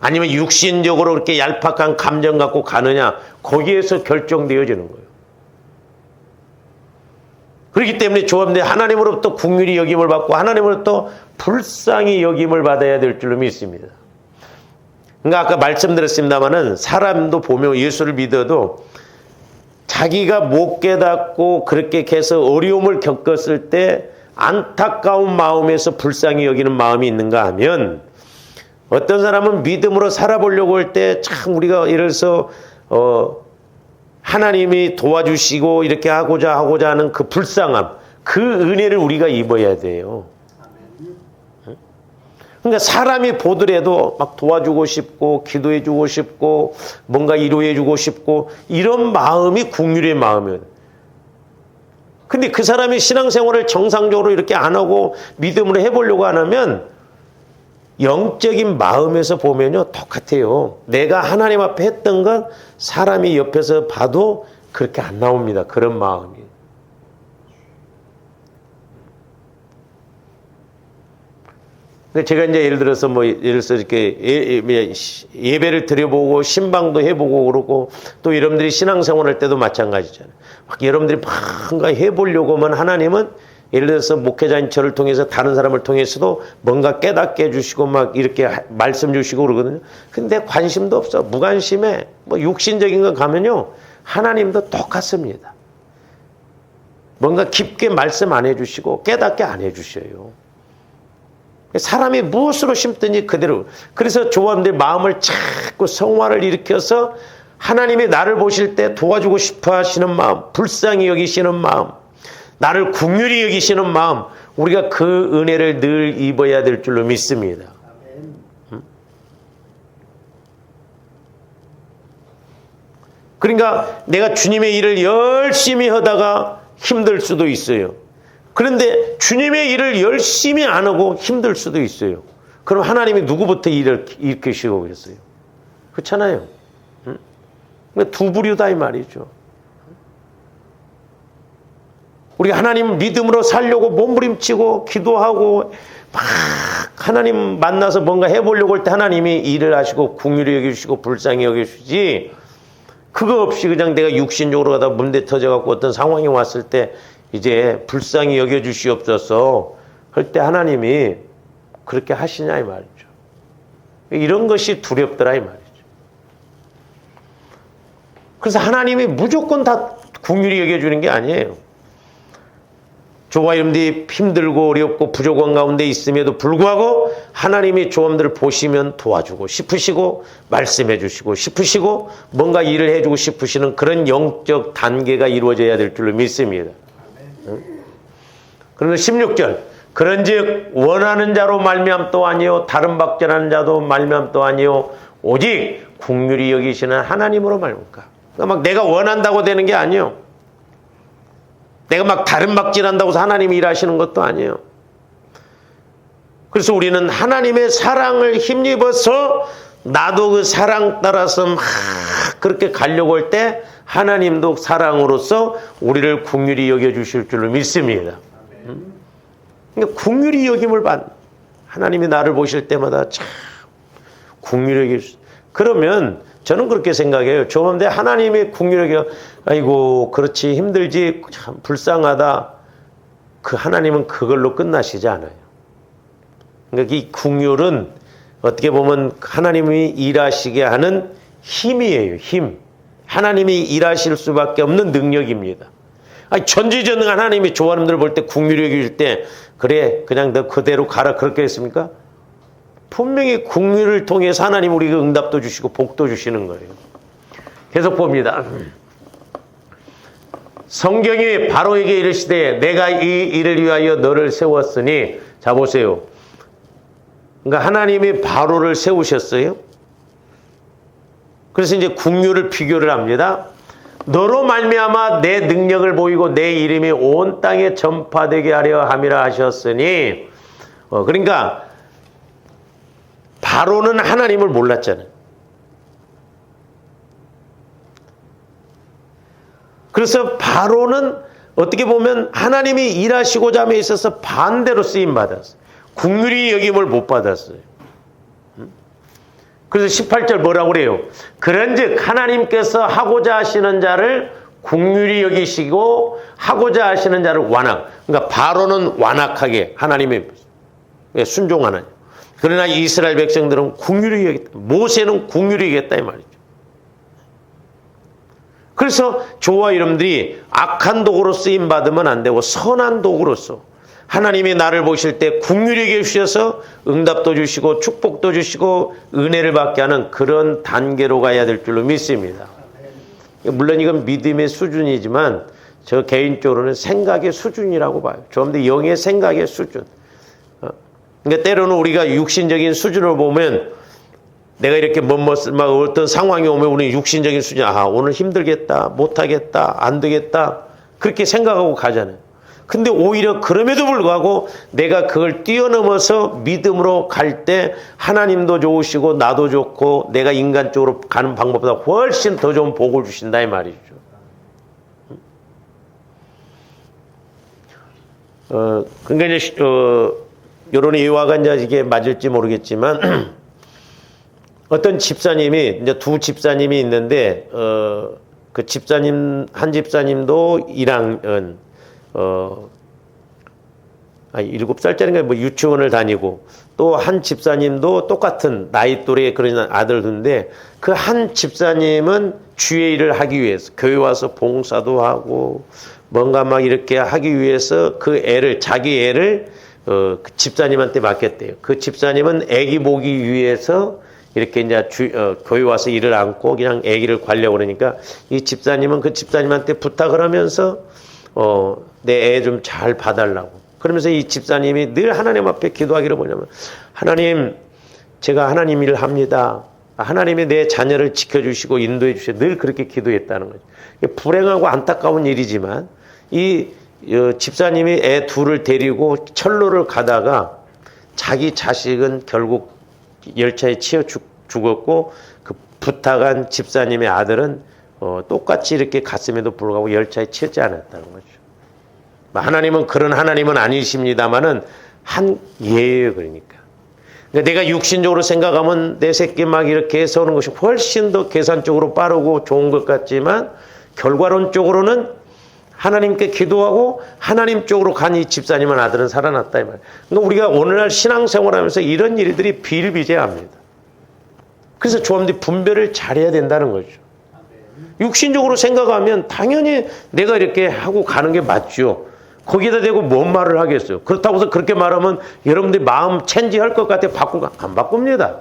아니면 육신적으로 그렇게 얄팍한 감정 갖고 가느냐, 거기에서 결정되어지는 거예요. 그렇기 때문에 조합대 하나님으로부터 긍휼히 여김을 받고 하나님으로부터 불쌍히 여김을 받아야 될 줄로 믿습니다. 그러니까 아까 말씀드렸습니다마는 사람도 보면 예수를 믿어도 자기가 못 깨닫고 그렇게 해서 어려움을 겪었을 때 안타까운 마음에서 불쌍히 여기는 마음이 있는가 하면, 어떤 사람은 믿음으로 살아보려고 할 때 참 우리가 예를 들어서 하나님이 도와주시고 이렇게 하고자 하는 그 불쌍함, 그 은혜를 우리가 입어야 돼요. 그러니까 사람이 보더라도 막 도와주고 싶고 기도해주고 싶고 뭔가 위로해주고 싶고 이런 마음이 긍휼의 마음이에요. 근데 그 사람이 신앙생활을 정상적으로 이렇게 안 하고 믿음으로 해보려고 안 하면 영적인 마음에서 보면요 똑같아요. 내가 하나님 앞에 했던 건 사람이 옆에서 봐도 그렇게 안 나옵니다. 그런 마음이. 제가 이제 예를 들어서 예를 들어서 이렇게 예배를 드려보고 신방도 해보고 그러고, 또 여러분들이 신앙생활할 때도 마찬가지잖아요. 막 여러분들이 뭔가 해보려고만 하나님은 예를 들어서 목회자인 저를 통해서 다른 사람을 통해서도 뭔가 깨닫게 해주시고 막 이렇게 말씀 주시고 그러거든요. 근데 관심도 없어. 무관심해. 육신적인 거 가면요 하나님도 똑같습니다. 뭔가 깊게 말씀 안 해주시고 깨닫게 안 해주셔요. 사람이 무엇으로 심든지 그대로. 그래서 조합들 마음을 자꾸 성화를 일으켜서 하나님이 나를 보실 때 도와주고 싶어 하시는 마음, 불쌍히 여기시는 마음, 나를 긍휼히 여기시는 마음, 우리가 그 은혜를 늘 입어야 될 줄로 믿습니다. 그러니까 내가 주님의 일을 열심히 하다가 힘들 수도 있어요. 그런데 주님의 일을 열심히 안 하고 힘들 수도 있어요. 그럼 하나님이 누구부터 일을 일으키시고 그랬어요? 그렇잖아요. 두 부류다 이 말이죠. 우리가 하나님 믿음으로 살려고 몸부림치고 기도하고 막 하나님 만나서 뭔가 해보려고 할 때 하나님이 일을 하시고 긍휼히 여겨주시고 불쌍히 여겨주시지, 그거 없이 그냥 내가 육신적으로 가다 문제 터져갖고 어떤 상황이 왔을 때 이제 불쌍히 여겨주시옵소서 할 때 하나님이 그렇게 하시냐 이 말이죠. 이런 것이 두렵더라 이 말이죠. 그래서 하나님이 무조건 다 긍휼히 여겨주는 게 아니에요. 저와 여러분들이 힘들고 어렵고 부족한 가운데 있음에도 불구하고 하나님이 조함들을 보시면 도와주고 싶으시고 말씀해 주시고 싶으시고 뭔가 일을 해주고 싶으시는 그런 영적 단계가 이루어져야 될 줄로 믿습니다. 그러면 16절, 그런즉 원하는 자로 말미암도 아니요 다른 박전하는 자도 말미암도 아니요 오직 긍휼히 여기시는 하나님으로 말미암까. 그러니까 막 내가 원한다고 되는 게 아니요, 내가 막 다른 박질한다고 해서 하나님이 일하시는 것도 아니에요. 그래서 우리는 하나님의 사랑을 힘입어서 나도 그 사랑 따라서 막 그렇게 가려고 할 때 하나님도 사랑으로서 우리를 긍휼히 여겨주실 줄로 믿습니다. 그러니까 긍휼히 여김을 받는, 하나님이 나를 보실 때마다 참 긍휼히 여겨주실. 그러면 저는 그렇게 생각해요. 저런데 하나님이 긍휼히 여겨, 아이고 그렇지 힘들지 참 불쌍하다, 그 하나님은 그걸로 끝나시지 않아요. 그러니까 이 긍휼은 어떻게 보면 하나님이 일하시게 하는 힘이에요. 힘. 하나님이 일하실 수밖에 없는 능력입니다. 아니, 전지전능한 하나님이 조하님들 볼 때 긍휼히 여길 때 그래 그냥 너 그대로 가라 그렇게 했습니까? 분명히 긍휼을 통해서 하나님 우리가 응답도 주시고 복도 주시는 거예요. 계속 봅니다. 성경이 바로에게 이르시되 내가 이 일을 위하여 너를 세웠으니, 자 보세요. 그러니까 하나님이 바로를 세우셨어요. 그래서 이제 긍휼을 비교를 합니다. 너로 말미암아 내 능력을 보이고 내 이름이 온 땅에 전파되게 하려 함이라 하셨으니 그러니까 바로는 하나님을 몰랐잖아요. 그래서 바로는 어떻게 보면 하나님이 일하시고자 함에 있어서 반대로 쓰임받았어요. 긍휼히 여김을 못 받았어요. 그래서 18절 뭐라고 그래요? 그런즉 하나님께서 하고자 하시는 자를 긍휼히 여기시고 하고자 하시는 자를 그러니까 바로는 완악하게 하나님의 순종하는. 그러나 이스라엘 백성들은 긍휼히 여겼다. 모세는 긍휼히 여겼다 이 말이죠. 그래서 저와 여러분들이 악한 도구로 쓰임 받으면 안 되고 선한 도구로서 하나님이 나를 보실 때 긍휼히 여기셔서 응답도 주시고 축복도 주시고 은혜를 받게 하는 그런 단계로 가야 될 줄로 믿습니다. 물론 이건 믿음의 수준이지만 저 개인적으로는 생각의 수준이라고 봐요. 좀 더 영의 생각의 수준. 그러니까 때로는 우리가 육신적인 수준을 보면 내가 이렇게 막 어떤 상황이 오면 우리는 육신적인 수준, 오늘 힘들겠다, 못하겠다, 안 되겠다 그렇게 생각하고 가잖아요. 근데 오히려 그럼에도 불구하고 내가 그걸 뛰어넘어서 믿음으로 갈 때 하나님도 좋으시고 나도 좋고 내가 인간적으로 가는 방법보다 훨씬 더 좋은 복을 주신다 이 말이죠. 그러니까 이제 여론의 예화가 이게 맞을지 모르겠지만 어떤 집사님이 이제 두 집사님이 있는데 그 집사님 한 집사님도 1학년 7살짜리인가 뭐 유치원을 다니고 또 한 집사님도 똑같은 나이 또래 그런 아들인데 그 한 집사님은 주의 일을 하기 위해서 교회 와서 봉사도 하고 뭔가 막 이렇게 하기 위해서 그 애를 자기 애를 그 집사님한테 맡겼대요. 그 집사님은 애기 보기 위해서 이렇게 이제 교회 와서 일을 안고 그냥 애기를 관리하고 그러니까 이 집사님은 그 집사님한테 부탁을 하면서 내 애 좀 잘 봐달라고. 그러면서 이 집사님이 늘 하나님 앞에 기도하기를 뭐냐면 하나님 제가 하나님 일을 합니다. 하나님이 내 자녀를 지켜주시고 인도해 주시고 늘 그렇게 기도했다는 거죠. 불행하고 안타까운 일이지만 이 집사님이 애 둘을 데리고 철로를 가다가 자기 자식은 결국 열차에 치여 죽었고 그 부탁한 집사님의 아들은 똑같이 이렇게 갔음에도 불구하고 열차에 치였지 않았다는 거죠. 하나님은 그런 하나님은 아니십니다만은 한 예예요. 그러니까 내가 육신적으로 생각하면 내 새끼 막 이렇게 해서 오는 것이 훨씬 더 계산적으로 빠르고 좋은 것 같지만 결과론적으로는 하나님께 기도하고 하나님 쪽으로 간 이 집사님은 아들은 살아났다 이 말이에요. 그러니까 우리가 오늘날 신앙생활하면서 이런 일들이 비일비재합니다. 그래서 조합들이 분별을 잘해야 된다는 거죠. 육신적으로 생각하면 당연히 내가 이렇게 하고 가는 게 맞죠. 거기다 대고 뭔 말을 하겠어요. 그렇다고 해서 그렇게 말하면 여러분들이 마음 체인지할 것 같아 바꾸고 안 바꿉니다.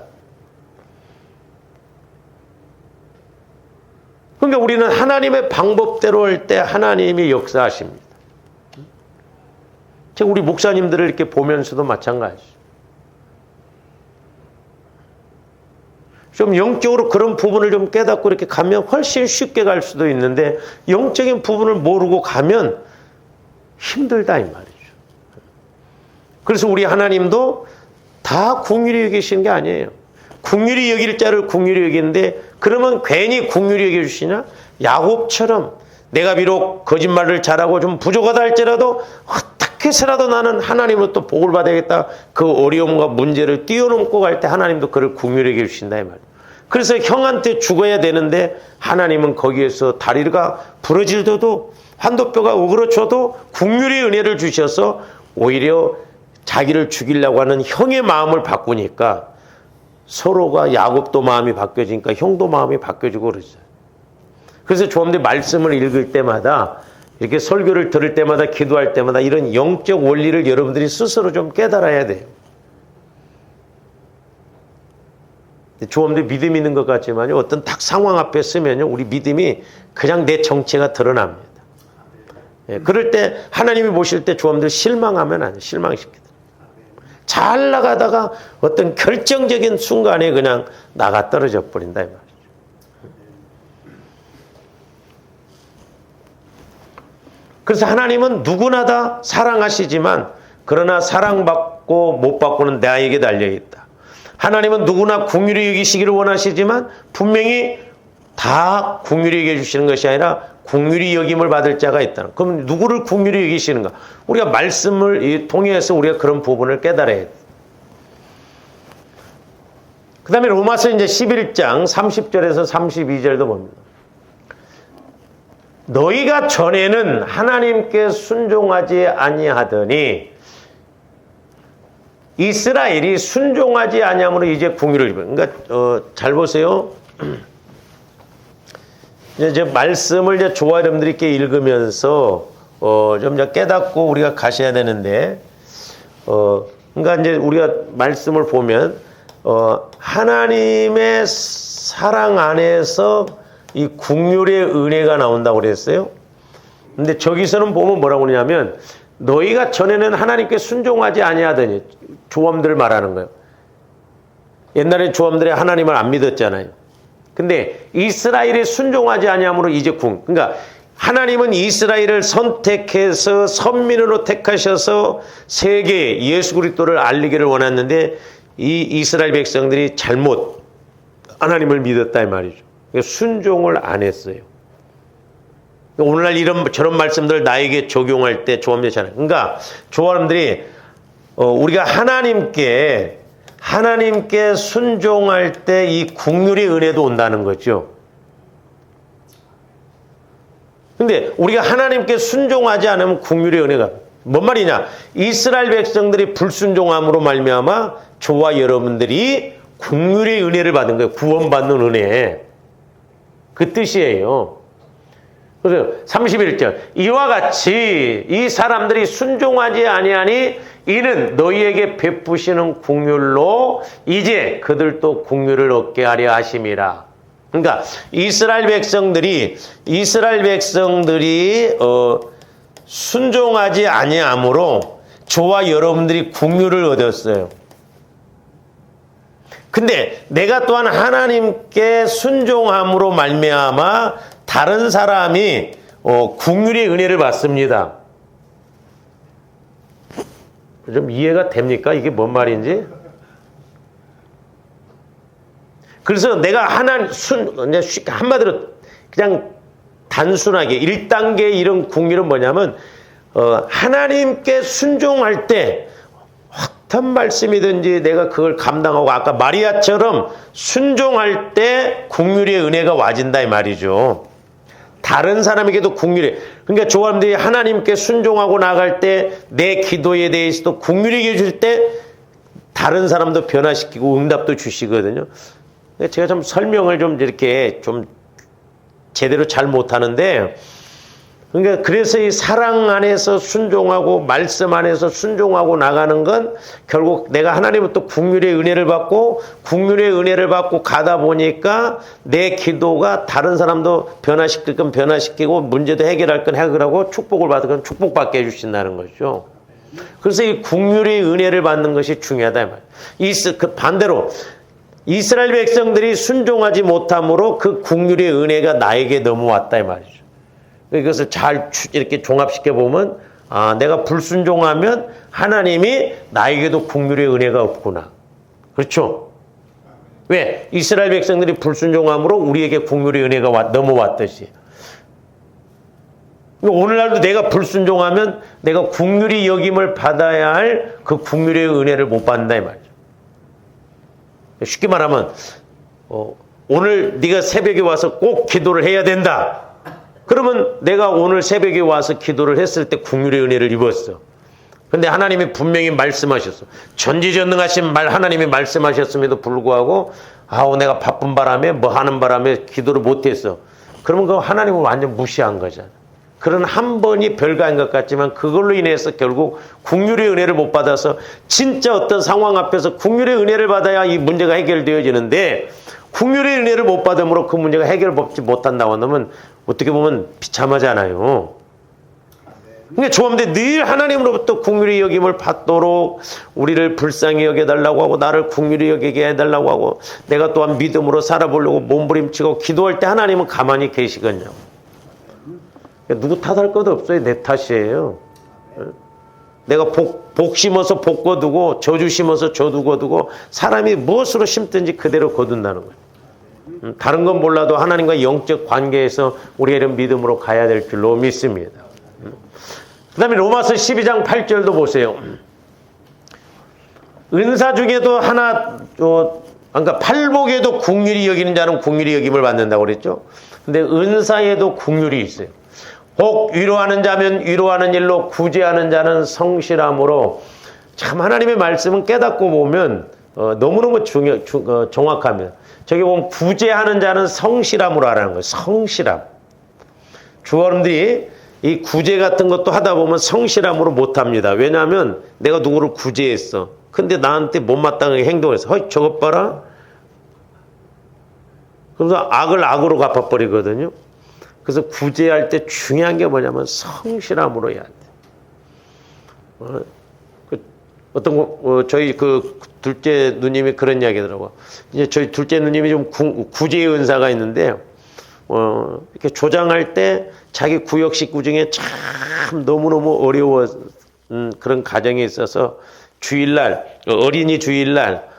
그러니까 우리는 하나님의 방법대로 할 때 하나님이 역사하십니다. 제가 우리 목사님들을 이렇게 보면서도 마찬가지죠. 좀 영적으로 그런 부분을 좀 깨닫고 이렇게 가면 훨씬 쉽게 갈 수도 있는데 영적인 부분을 모르고 가면 힘들다 이 말이죠. 그래서 우리 하나님도 다 긍휼히 여기시는 게 아니에요. 긍휼히 여길 자를 긍휼히 여기는데 그러면 괜히 긍휼히 여겨주시냐? 야곱처럼 내가 비록 거짓말을 잘하고 좀 부족하다 할지라도 어떻게 해서라도 나는 하나님으로부터 복을 받아야겠다. 그 어려움과 문제를 뛰어넘고 갈 때 하나님도 그를 긍휼히 여겨주신다 이 말이에요. 그래서 형한테 죽어야 되는데 하나님은 거기에서 다리가 부러질더도 한도뼈가 오그러져도 긍휼히 은혜를 주셔서 오히려 자기를 죽이려고 하는 형의 마음을 바꾸니까 서로가 야곱도 마음이 바뀌어지니까 형도 마음이 바뀌어지고 그러죠. 그래서 조합들 말씀을 읽을 때마다 이렇게 설교를 들을 때마다 기도할 때마다 이런 영적 원리를 여러분들이 스스로 좀 깨달아야 돼요. 조합들 믿음 있는 것 같지만요. 어떤 딱 상황 앞에 쓰면요. 우리 믿음이 그냥 내 정체가 드러납니다. 그럴 때 하나님이 보실 때 조합들 실망하면 안 돼요. 실망시키다. 잘 나가다가 어떤 결정적인 순간에 그냥 나가 떨어져 버린다 이 말이죠. 그래서 하나님은 누구나 다 사랑하시지만 그러나 사랑받고 못 받고는 나에게 달려있다. 하나님은 누구나 긍휼히 여기시기를 원하시지만 분명히 다 긍휼히 여겨주시는 것이 아니라 긍휼히 여김을 받을 자가 있다는. 그럼 누구를 긍휼히 여기시는가? 우리가 말씀을 통해서 우리가 그런 부분을 깨달아야 돼. 그 다음에 로마서 이제 11장 30절에서 32절도 봅니다. 너희가 전에는 하나님께 순종하지 아니하더니 이스라엘이 순종하지 아니함으로 이제 긍휼을 입어요. 그러니까 잘 보세요. 이제 말씀을 이제 조화 여러분들이 이렇게 읽으면서 좀 깨닫고 우리가 가셔야 되는데 그러니까 이제 우리가 말씀을 보면 하나님의 사랑 안에서 이 긍휼의 은혜가 나온다고 그랬어요. 근데 저기서는 보면 뭐라고 그러냐면 너희가 전에는 하나님께 순종하지 아니하더니 조함들을 말하는 거예요. 옛날에 조함들이 하나님을 안 믿었잖아요. 근데 이스라엘이 순종하지 아니함으로 이제 그러니까 하나님은 이스라엘을 선택해서 선민으로 택하셔서 세계에 예수 그리스도를 알리기를 원했는데 이 이스라엘 백성들이 잘못 하나님을 믿었다 이 말이죠. 순종을 안 했어요. 오늘날 저런 말씀들 나에게 적용할 때 조함되잖아요. 그러니까 조함들이 우리가 하나님께 순종할 때 이 긍휼의 은혜도 온다는 거죠. 근데 우리가 하나님께 순종하지 않으면 긍휼의 은혜가 뭔 말이냐? 이스라엘 백성들이 불순종함으로 말미암아 저와 여러분들이 긍휼의 은혜를 받은 거예요. 구원받는 은혜. 그 뜻이에요. 그래서 31절 이와 같이 이 사람들이 순종하지 아니하니 이는 너희에게 베푸시는 긍휼로 이제 그들도 긍휼을 얻게 하려 하심이라. 그러니까 이스라엘 백성들이 순종하지 아니함으로 저와 여러분들이 긍휼을 얻었어요. 근데 내가 또한 하나님께 순종함으로 말미암아 다른 사람이 긍휼의 은혜를 받습니다. 좀 이해가 됩니까? 이게 뭔 말인지? 그래서 내가 한마디로 그냥 단순하게 1단계 이런 긍휼은 뭐냐면 하나님께 순종할 때 어떤 말씀이든지 내가 그걸 감당하고 아까 마리아처럼 순종할 때 긍휼의 은혜가 와진다 이 말이죠. 다른 사람에게도 긍휼히 그러니까 조함들이 하나님께 순종하고 나갈 때 내 기도에 대해서도 긍휼히 여길 때 다른 사람도 변화시키고 응답도 주시거든요. 제가 좀 설명을 좀 이렇게 좀 제대로 잘 못하는데 그러니까 그래서 이 사랑 안에서 순종하고 말씀 안에서 순종하고 나가는 건 결국 내가 하나님부터 긍휼의 은혜를 받고 긍휼의 은혜를 받고 가다 보니까 내 기도가 다른 사람도 변화시킬 건 변화시키고 문제도 해결할 건 해결하고 축복을 받을 건 축복받게 해주신다는 거죠. 그래서 이 긍휼의 은혜를 받는 것이 중요하다 이 말이에요. 그 반대로 이스라엘 백성들이 순종하지 못함으로 그 긍휼의 은혜가 나에게 넘어왔다 이 말이죠. 이것을 잘 이렇게 종합시켜 보면 내가 불순종하면 하나님이 나에게도 긍휼의 은혜가 없구나. 그렇죠? 왜? 이스라엘 백성들이 불순종함으로 우리에게 긍휼의 은혜가 넘어왔듯이. 오늘날도 내가 불순종하면 내가 긍휼히 여김을 받아야 할 그 긍휼의 은혜를 못 받는다 이 말이죠. 쉽게 말하면 오늘 네가 새벽에 와서 꼭 기도를 해야 된다. 그러면 내가 오늘 새벽에 와서 기도를 했을 때 긍휼의 은혜를 입었어. 근데 하나님이 분명히 말씀하셨어. 전지전능하신 하나님이 말씀하셨음에도 불구하고 내가 바쁜 바람에 뭐 하는 바람에 기도를 못했어. 그러면 그 하나님을 완전 무시한 거잖아. 그런 한 번이 별거 아닌 것 같지만 그걸로 인해서 결국 긍휼의 은혜를 못 받아서 진짜 어떤 상황 앞에서 긍휼의 은혜를 받아야 이 문제가 해결되어지는데 긍휼의 은혜를 못 받음으로 그 문제가 해결받지 못한다고 하면 어떻게 보면 비참하잖아요. 그러니까 조함대 늘 하나님으로부터 긍휼히 여김을 받도록 우리를 불쌍히 여겨달라고 하고 나를 긍휼히 여기게 해달라고 하고 내가 또한 믿음으로 살아보려고 몸부림치고 기도할 때 하나님은 가만히 계시겠냐고. 누구 탓할 것도 없어요. 내 탓이에요. 내가 복 심어서 복 거두고 저주 심어서 저주 거두고 사람이 무엇으로 심든지 그대로 거둔다는 거예요. 다른 건 몰라도 하나님과 영적 관계에서 우리가 이런 믿음으로 가야 될 줄로 믿습니다. 그 다음에 로마서 12장 8절도 보세요. 은사 중에도 하나, 그러니까 팔복에도 긍휼히 여기는 자는 긍휼히 여김을 받는다고 그랬죠. 근데 은사에도 긍휼이 있어요. 혹 위로하는 자면 위로하는 일로 구제하는 자는 성실함으로. 참 하나님의 말씀은 깨닫고 보면 너무너무 정확합니다. 저기 보면 구제하는 자는 성실함으로 하라는 거예요. 성실함. 주어른들이 이 구제 같은 것도 하다 보면 성실함으로 못합니다. 왜냐하면 내가 누구를 구제했어. 근데 나한테 못마땅하게 행동했어. 허이 저것 봐라. 그래서 악을 악으로 갚아버리거든요. 그래서 구제할 때 중요한 게 뭐냐면 성실함으로 해야 돼. 저희 둘째 누님이 그런 이야기 하더라고요. 이제 저희 둘째 누님이 좀 구제의 은사가 있는데, 이렇게 조장할 때 자기 구역 식구 중에 참 너무너무 어려운 그런 가정에 있어서 주일날, 어린이 주일날,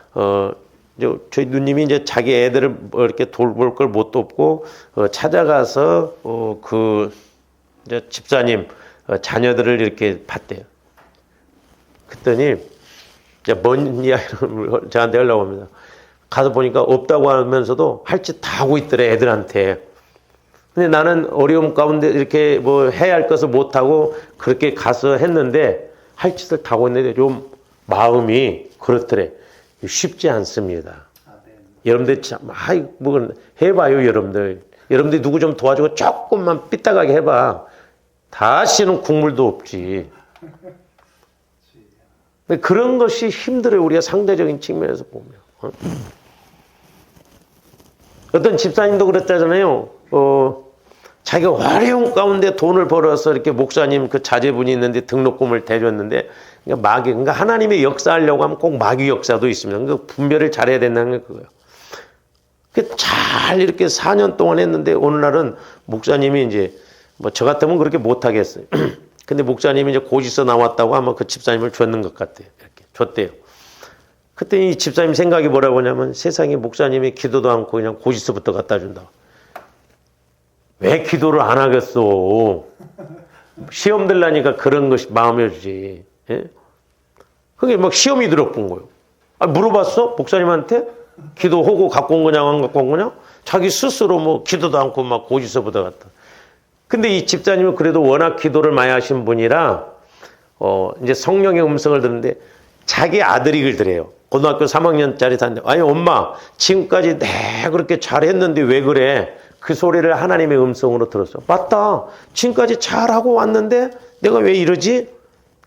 저희 누님이 이제 자기 애들을 이렇게 돌볼 걸 못 돕고, 찾아가서, 이제 집사님, 자녀들을 이렇게 봤대요. 그랬더니, 이제 뭔 이야기를 저한테 하려고 합니다. 가서 보니까 없다고 하면서도 할 짓 다 하고 있더래, 애들한테. 근데 나는 어려움 가운데 이렇게 뭐 해야 할 것을 못하고 그렇게 가서 했는데, 할 짓을 다 하고 있는데 좀 마음이 그렇더래. 쉽지 않습니다. 여러분들 참, 뭐 해봐요, 여러분들. 여러분들이 누구 좀 도와주고 조금만 삐딱하게 해봐. 다시는 국물도 없지. 근데 그런 것이 힘들어요, 우리가 상대적인 측면에서 보면. 어떤 집사님도 그랬다잖아요. 자기가 어려운 가운데 돈을 벌어서 이렇게 목사님 그 자제분이 있는데 등록금을 대줬는데, 그러니까 하나님의 역사하려고 하면 꼭 마귀 역사도 있습니다. 그 분별을 잘해야 된다는 게 그거예요. 잘 이렇게 4년 동안 했는데 어느 날은 목사님이 이제 뭐 저 같으면 그렇게 못 하겠어요. 근데 목사님이 이제 고지서 나왔다고 아마 그 집사님을 줬는 것 같아요. 이렇게 줬대요. 그때 이 집사님 생각이 뭐라고 하냐면 세상에 목사님이 기도도 않고 그냥 고지서부터 갖다 준다. 왜 기도를 안 하겠어? 시험 들라니까 그런 것이 마음에 주지. 예? 그게 막 시험이 들어본 거예요. 물어봤어? 목사님한테? 기도하고 갖고 온 거냐, 안 갖고 온 거냐? 자기 스스로 뭐 기도도 않고 막 고지서부터 갖다. 근데 이 집사님은 그래도 워낙 기도를 많이 하신 분이라, 이제 성령의 음성을 듣는데 자기 아들이 그러더래요. 고등학교 3학년짜리 다는데, 아니, 엄마, 지금까지 내가 그렇게 잘했는데 왜 그래? 그 소리를 하나님의 음성으로 들었어. 맞다. 지금까지 잘하고 왔는데 내가 왜 이러지?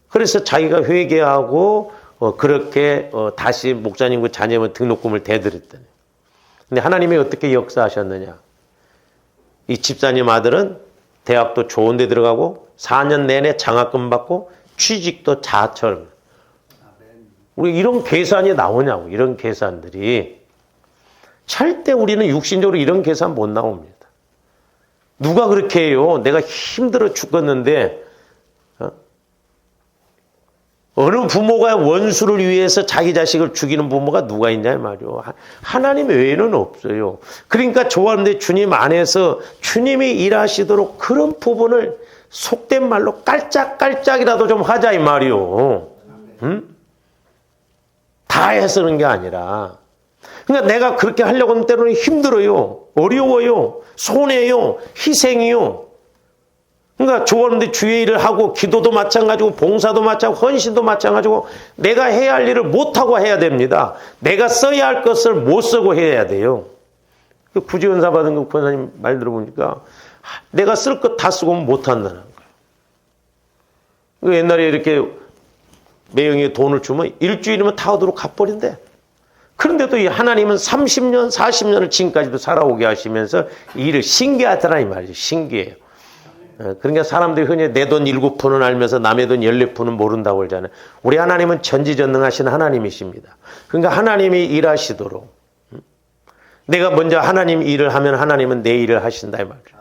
그래서 자기가 회개하고 그렇게 다시 목사님과 자녀의 등록금을 대드렸더니. 근데 하나님이 어떻게 역사하셨느냐? 이 집사님 아들은 대학도 좋은 데 들어가고 4년 내내 장학금 받고 취직도 자처럼. 우리 이런 계산이 나오냐고, 이런 계산들이. 절대 우리는 육신적으로 이런 계산 못 나옵니다. 누가 그렇게 해요? 내가 힘들어 죽겠는데, 어느 부모가 원수를 위해서 자기 자식을 죽이는 부모가 누가 있냐 말이요. 하나님 외에는 없어요. 그러니까 좋아하는데 주님 안에서 주님이 일하시도록 그런 부분을 속된 말로 깔짝깔짝이라도 좀 하자 이 말이요. 응? 다 해서는 게 아니라. 그러니까 내가 그렇게 하려고 하는 때로는 힘들어요. 어려워요. 손해요. 희생이요. 그러니까 좋았는데 주의 일을 하고 기도도 마찬가지고 봉사도 마찬가지고 헌신도 마찬가지고 내가 해야 할 일을 못하고 해야 됩니다. 내가 써야 할 것을 못 쓰고 해야 돼요. 구제연사 받은 그 권사님 말 들어보니까 내가 쓸 것 다 쓰고 못한다는 거예요. 옛날에 이렇게 매형이 돈을 주면 일주일이면 다 얻으러 갚버린대. 그런데도 이 하나님은 30년, 40년을 지금까지도 살아오게 하시면서 일을 신기하더라 이 말이죠. 신기해요. 그러니까 사람들이 흔히 내 돈 7푼은 알면서 남의 돈 14푼은 모른다고 그러잖아요. 우리 하나님은 전지전능하신 하나님이십니다. 그러니까 하나님이 일하시도록 내가 먼저 하나님 일을 하면 하나님은 내 일을 하신다 이 말이죠.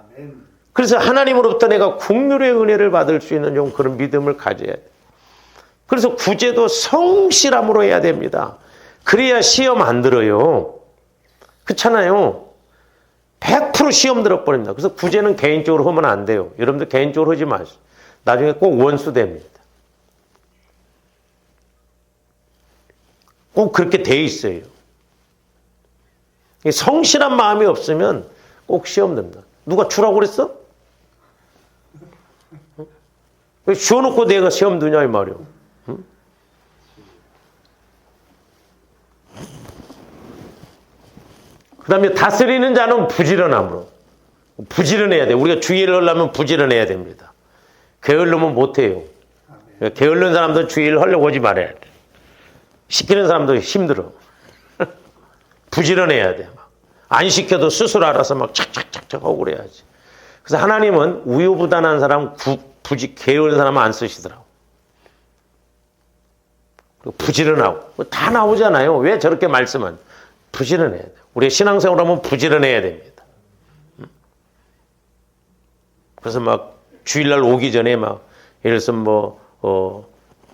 그래서 하나님으로부터 내가 긍휼의 은혜를 받을 수 있는 좀 그런 믿음을 가져야 돼. 그래서 구제도 성실함으로 해야 됩니다. 그래야 시험 안 들어요. 그렇잖아요. 100% 시험 들어버립니다. 그래서 구제는 개인적으로 하면 안 돼요. 여러분들 개인적으로 하지 마세요. 나중에 꼭 원수 됩니다. 꼭 그렇게 돼 있어요. 성실한 마음이 없으면 꼭 시험 듭니다. 누가 주라고 그랬어? 왜 주워놓고 내가 시험 드냐 이 말이요. 응? 그 다음에 다스리는 자는 부지런함으로. 부지런해야 돼. 우리가 주의를 하려면 부지런해야 됩니다. 게을르면 못해요. 게을른 사람들 주의를 하려고 하지 말아야 돼. 시키는 사람도 힘들어. 부지런해야 돼. 안 시켜도 스스로 알아서 막 착착착착 하고 그래야지. 그래서 하나님은 우유부단한 사람, 게으른 사람은 안 쓰시더라고. 부지런하고. 다 나오잖아요. 왜 저렇게 말씀은? 부지런해야 돼. 우리 신앙생활 하면 부지런해야 됩니다. 그래서 막 주일날 오기 전에 막 예를 들어서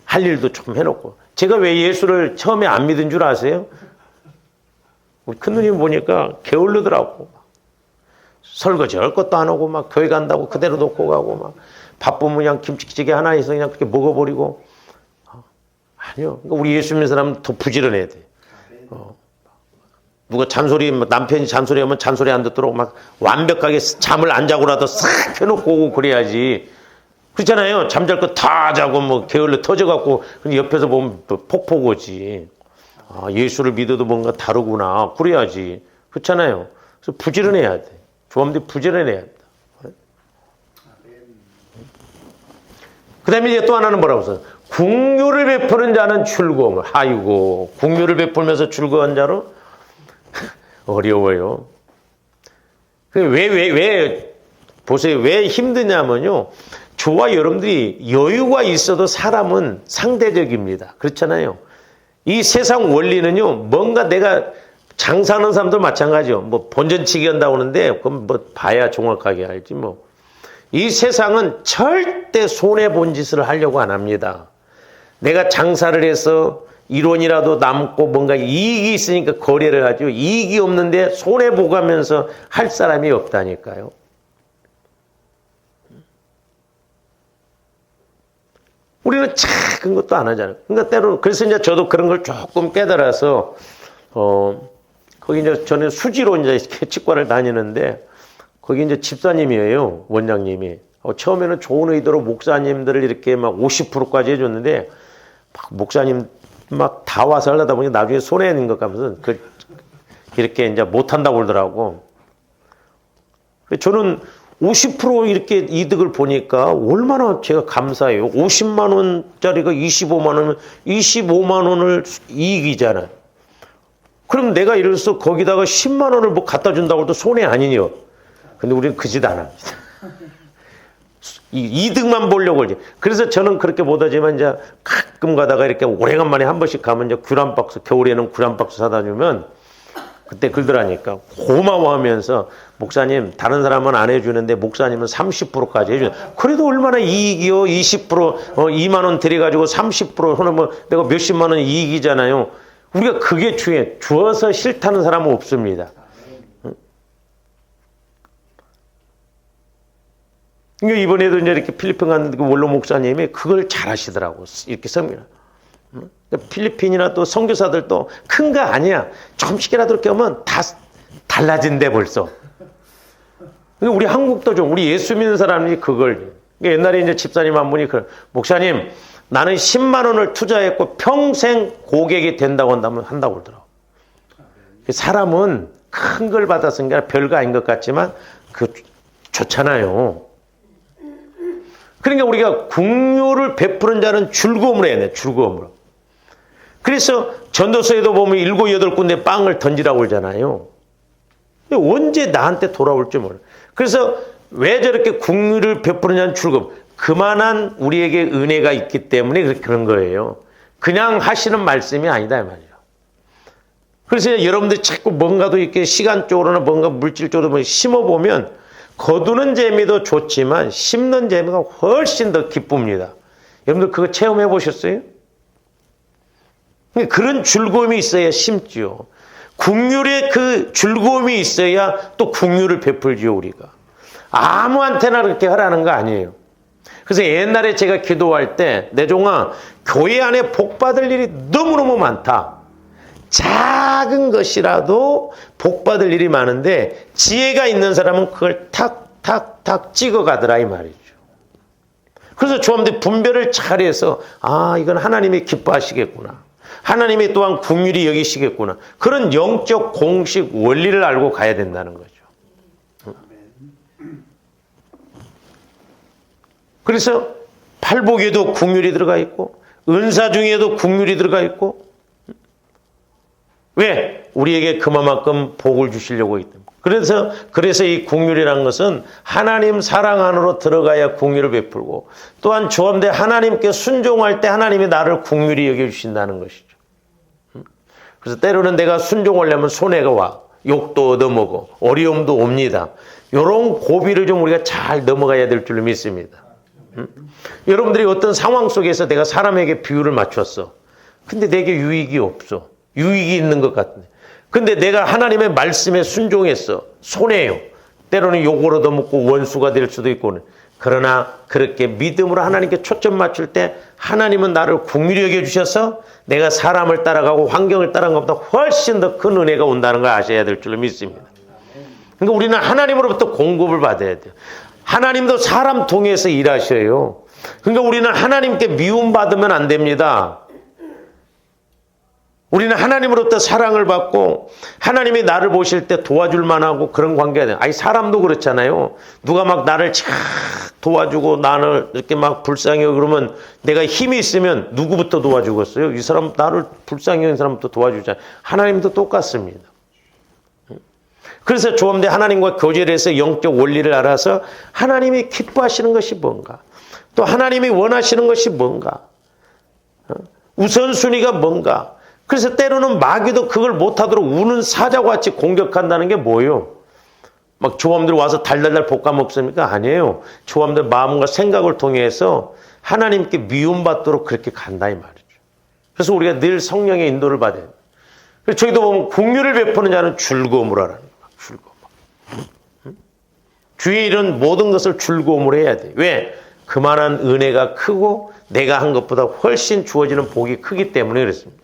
할 일도 좀 해놓고. 제가 왜 예수를 처음에 안 믿은 줄 아세요? 우리 큰누님 보니까 게을르더라고. 설거지 할 것도 안 하고 막 교회 간다고 그대로 놓고 가고 막 바쁘면 그냥 김치찌개 하나 있어 그냥 그렇게 먹어버리고. 아니요. 우리 예수 믿는 사람은 더 부지런해야 돼. 누가 남편이 잔소리하면 잔소리 안 듣도록 막 완벽하게 잠을 안 자고라도 싹 해놓고 오고 그래야지. 그렇잖아요. 잠잘 거 다 자고 뭐 게을러 터져갖고 옆에서 보면 폭포 오지. 예수를 믿어도 뭔가 다르구나. 그래야지. 그렇잖아요. 그래서 부지런해야 돼. 조합들이 부지런해야 한다. 그 다음에 이제 또 하나는 뭐라고 써요? 긍휼을 베푸는 자는 즐거움을. 아이고, 긍휼을 베풀면서 즐거운 자로? 어려워요. 보세요. 왜 힘드냐면요. 저와 여러분들이 여유가 있어도 사람은 상대적입니다. 그렇잖아요. 이 세상 원리는요, 뭔가 내가 장사하는 사람도 마찬가지요. 뭐 본전치기 한다고 하는데, 그럼 뭐 봐야 정확하게 알지 뭐. 이 세상은 절대 손해본 짓을 하려고 안 합니다. 내가 장사를 해서 1원이라도 남고 뭔가 이익이 있으니까 거래를 하죠. 이익이 없는데 손해보가면서 할 사람이 없다니까요. 우리는 작은 것도 안 하잖아요. 그러니까 때로는, 그래서 이제 저도 그런 걸 조금 깨달아서, 거기 이제 저는 수지로 이제 치과를 다니는데, 거기 이제 집사님이에요. 원장님이. 처음에는 좋은 의도로 목사님들을 이렇게 막 50%까지 해줬는데, 막 목사님 막 다 와서 하려다 보니 나중에 손해인 것 같아서 이렇게 이제 못한다고 그러더라고. 저는 50% 이렇게 이득을 보니까 얼마나 제가 감사해요. 50만 원짜리가 25만 원이면 25만 원을 이익이잖아요. 그럼 내가 예를 들어서 거기다가 10만 원을 뭐 갖다 준다고 해도 손해 아니냐. 근데 우리는 그 짓 안 합니다. 이득만 보려고 하지. 그래서 저는 그렇게 못하지만 이제 가끔 가다가 이렇게 오래간만에 한 번씩 가면 이제 귤1 박스, 겨울에는 귤1 박스 사다 주면 그때 글더라니까 고마워하면서 목사님 다른 사람은 안 해주는데 목사님은 30%까지 해주는. 그래도 얼마나 이익이요. 20% 2만 원 들여가지고 30% 하면 뭐 내가 몇십만 원 이익이잖아요. 우리가 그게 중요해. 주어서 싫다는 사람은 없습니다. 이번에도 이제 이렇게 필리핀 갔는데 그 원로 목사님이 그걸 잘 하시더라고. 이렇게 섭니다. 필리핀이나 또 선교사들도 큰 거 아니야. 조금씩이라도 이렇게 하면 다 달라진대 벌써. 우리 한국도 좀 우리 예수 믿는 사람이 그걸. 옛날에 이제 집사님 한 분이 목사님 나는 10만 원을 투자했고 평생 고객이 된다고 한다고 그러더라고. 사람은 큰 걸 받았은 게 아니라 별거 아닌 것 같지만 좋잖아요. 그러니까 우리가 긍휼을 베푸는 자는 즐거움으로 해야 돼. 즐거움으로. 그래서 전도서에도 보면 7, 8군데 빵을 던지라고 그러잖아요. 언제 나한테 돌아올지 몰라. 그래서 왜 저렇게 긍휼을 베푸는 자는 즐거움. 그만한 우리에게 은혜가 있기 때문에 그런 거예요. 그냥 하시는 말씀이 아니다 이 말이에요. 그래서 여러분들이 자꾸 뭔가도 이렇게 시간적으로나 뭔가 물질적으로 심어보면 거두는 재미도 좋지만 심는 재미가 훨씬 더 기쁩니다. 여러분들 그거 체험해 보셨어요? 그런 즐거움이 있어야 심지요. 긍휼의 그 즐거움이 있어야 또 긍휼을 베풀지요, 우리가. 아무한테나 그렇게 하라는 거 아니에요. 그래서 옛날에 제가 기도할 때, 내종아, 교회 안에 복 받을 일이 너무너무 많다. 작은 것이라도 복 받을 일이 많은데 지혜가 있는 사람은 그걸 탁탁탁 찍어가더라 이 말이죠. 그래서 조합들 분별을 잘해서 이건 하나님이 기뻐하시겠구나. 하나님이 또한 긍휼히 여기시겠구나. 그런 영적 공식 원리를 알고 가야 된다는 거죠. 그래서 팔복에도 긍휼이 들어가 있고 은사 중에도 긍휼이 들어가 있고 왜? 우리에게 그만큼 복을 주시려고 있기 때문에. 그래서 이 긍휼이라는 것은 하나님 사랑 안으로 들어가야 긍휼을 베풀고 또한 조함대 하나님께 순종할 때 하나님이 나를 긍휼히 여겨주신다는 것이죠. 그래서 때로는 내가 순종하려면 손해가 와. 욕도 얻어먹어. 어려움도 옵니다. 이런 고비를 좀 우리가 잘 넘어가야 될 줄로 믿습니다. 여러분들이 어떤 상황 속에서 내가 사람에게 비유를 맞췄어. 근데 내게 유익이 없어. 유익이 있는 것 같은데. 근데 내가 하나님의 말씀에 순종했어. 손해요. 때로는 욕을 얻어먹고 원수가 될 수도 있고. 그러나 그렇게 믿음으로 하나님께 초점 맞출 때 하나님은 나를 긍휼히 여겨주셔서 내가 사람을 따라가고 환경을 따라간 것보다 훨씬 더 큰 은혜가 온다는 걸 아셔야 될 줄로 믿습니다. 그러니까 우리는 하나님으로부터 공급을 받아야 돼요. 하나님도 사람 통해서 일하셔요. 그러니까 우리는 하나님께 미움받으면 안 됩니다. 우리는 하나님으로부터 사랑을 받고 하나님이 나를 보실 때 도와줄 만하고 그런 관계가 돼요. 아니 사람도 그렇잖아요. 누가 막 나를 착 도와주고 나를 이렇게 막 불쌍히 여기고 그러면 내가 힘이 있으면 누구부터 도와주겠어요? 이 사람 나를 불쌍히 여기는 사람부터 도와주잖아요. 하나님도 똑같습니다. 그래서 조함대 하나님과 교제를 해서 영적 원리를 알아서 하나님이 기뻐하시는 것이 뭔가 또 하나님이 원하시는 것이 뭔가 우선순위가 뭔가 그래서 때로는 마귀도 그걸 못하도록 우는 사자와 같이 공격한다는 게 뭐예요? 막 조함들 와서 달달달 볶아 먹습니까? 아니에요. 조함들 마음과 생각을 통해서 하나님께 미움받도록 그렇게 간다 이 말이죠. 그래서 우리가 늘 성령의 인도를 받아야 돼요. 그래서 저기도 보면 긍휼을 베푸는 자는 즐거움으로 하라는 거예요. 즐거움. 주위에 이런 모든 것을 즐거움으로 해야 돼요. 왜? 그만한 은혜가 크고 내가 한 것보다 훨씬 주어지는 복이 크기 때문에 그렇습니다.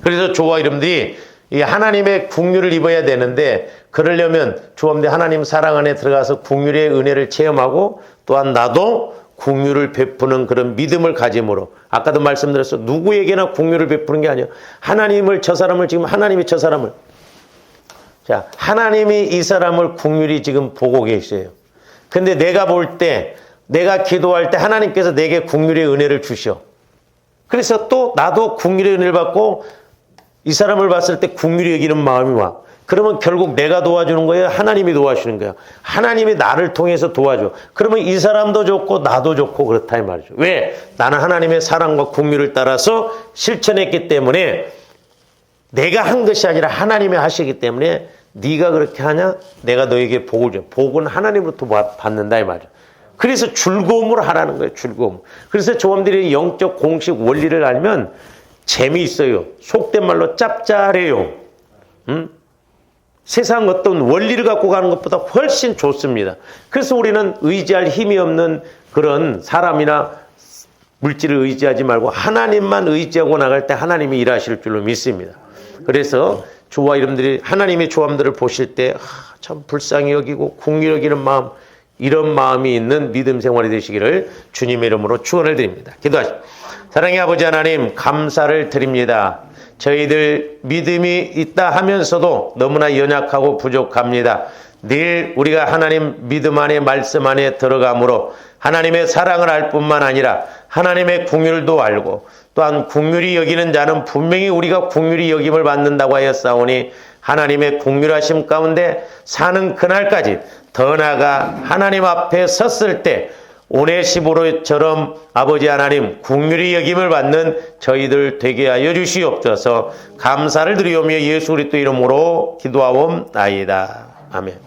그래서 조와 이름들이 이 하나님의 긍휼을 입어야 되는데 그러려면 조함대 하나님 사랑 안에 들어가서 긍휼의 은혜를 체험하고 또한 나도 긍휼을 베푸는 그런 믿음을 가짐으로 아까도 말씀드렸어 누구에게나 긍휼을 베푸는 게 아니에요. 하나님을 저 사람을 지금 하나님이 저 사람을 자 하나님이 이 사람을 긍휼히 지금 보고 계세요. 근데 내가 볼 때 내가 기도할 때 하나님께서 내게 긍휼의 은혜를 주셔. 그래서 또 나도 긍휼의 은혜를 받고 이 사람을 봤을 때 긍휼히 여기는 마음이 와. 그러면 결국 내가 도와주는 거예요? 하나님이 도와주는 거예요? 하나님이 나를 통해서 도와줘. 그러면 이 사람도 좋고 나도 좋고 그렇다 이 말이죠. 왜? 나는 하나님의 사랑과 긍휼을 따라서 실천했기 때문에 내가 한 것이 아니라 하나님이 하시기 때문에 네가 그렇게 하냐? 내가 너에게 복을 줘. 복은 하나님으로부터 받는다 이 말이죠. 그래서 즐거움으로 하라는 거예요. 즐거움. 그래서 조함들이 영적 공식 원리를 알면 재미있어요. 속된 말로 짭짤해요. 세상 어떤 원리를 갖고 가는 것보다 훨씬 좋습니다. 그래서 우리는 의지할 힘이 없는 그런 사람이나 물질을 의지하지 말고 하나님만 의지하고 나갈 때 하나님이 일하실 줄로 믿습니다. 그래서 조와 이름들이 하나님의 조함들을 보실 때 참 불쌍히 여기고 긍휼히 여기는 마음 이런 마음이 있는 믿음 생활이 되시기를 주님의 이름으로 축원을 드립니다. 기도하십시오. 사랑의 아버지 하나님 감사를 드립니다. 저희들 믿음이 있다 하면서도 너무나 연약하고 부족합니다. 늘 우리가 하나님 믿음 안에 말씀 안에 들어감으로 하나님의 사랑을 알 뿐만 아니라 하나님의 긍휼도 알고 또한 긍휼히 여기는 자는 분명히 우리가 긍휼히 여김을 받는다고 하였사오니 하나님의 긍휼하심 가운데 사는 그날까지 더 나아가 하나님 앞에 섰을 때 오네시모로처럼 아버지 하나님 긍휼히 여김을 받는 저희들 되게 하여 주시옵소서. 감사를 드리오며 예수 그리스도 이름으로 기도하옵나이다. 아멘.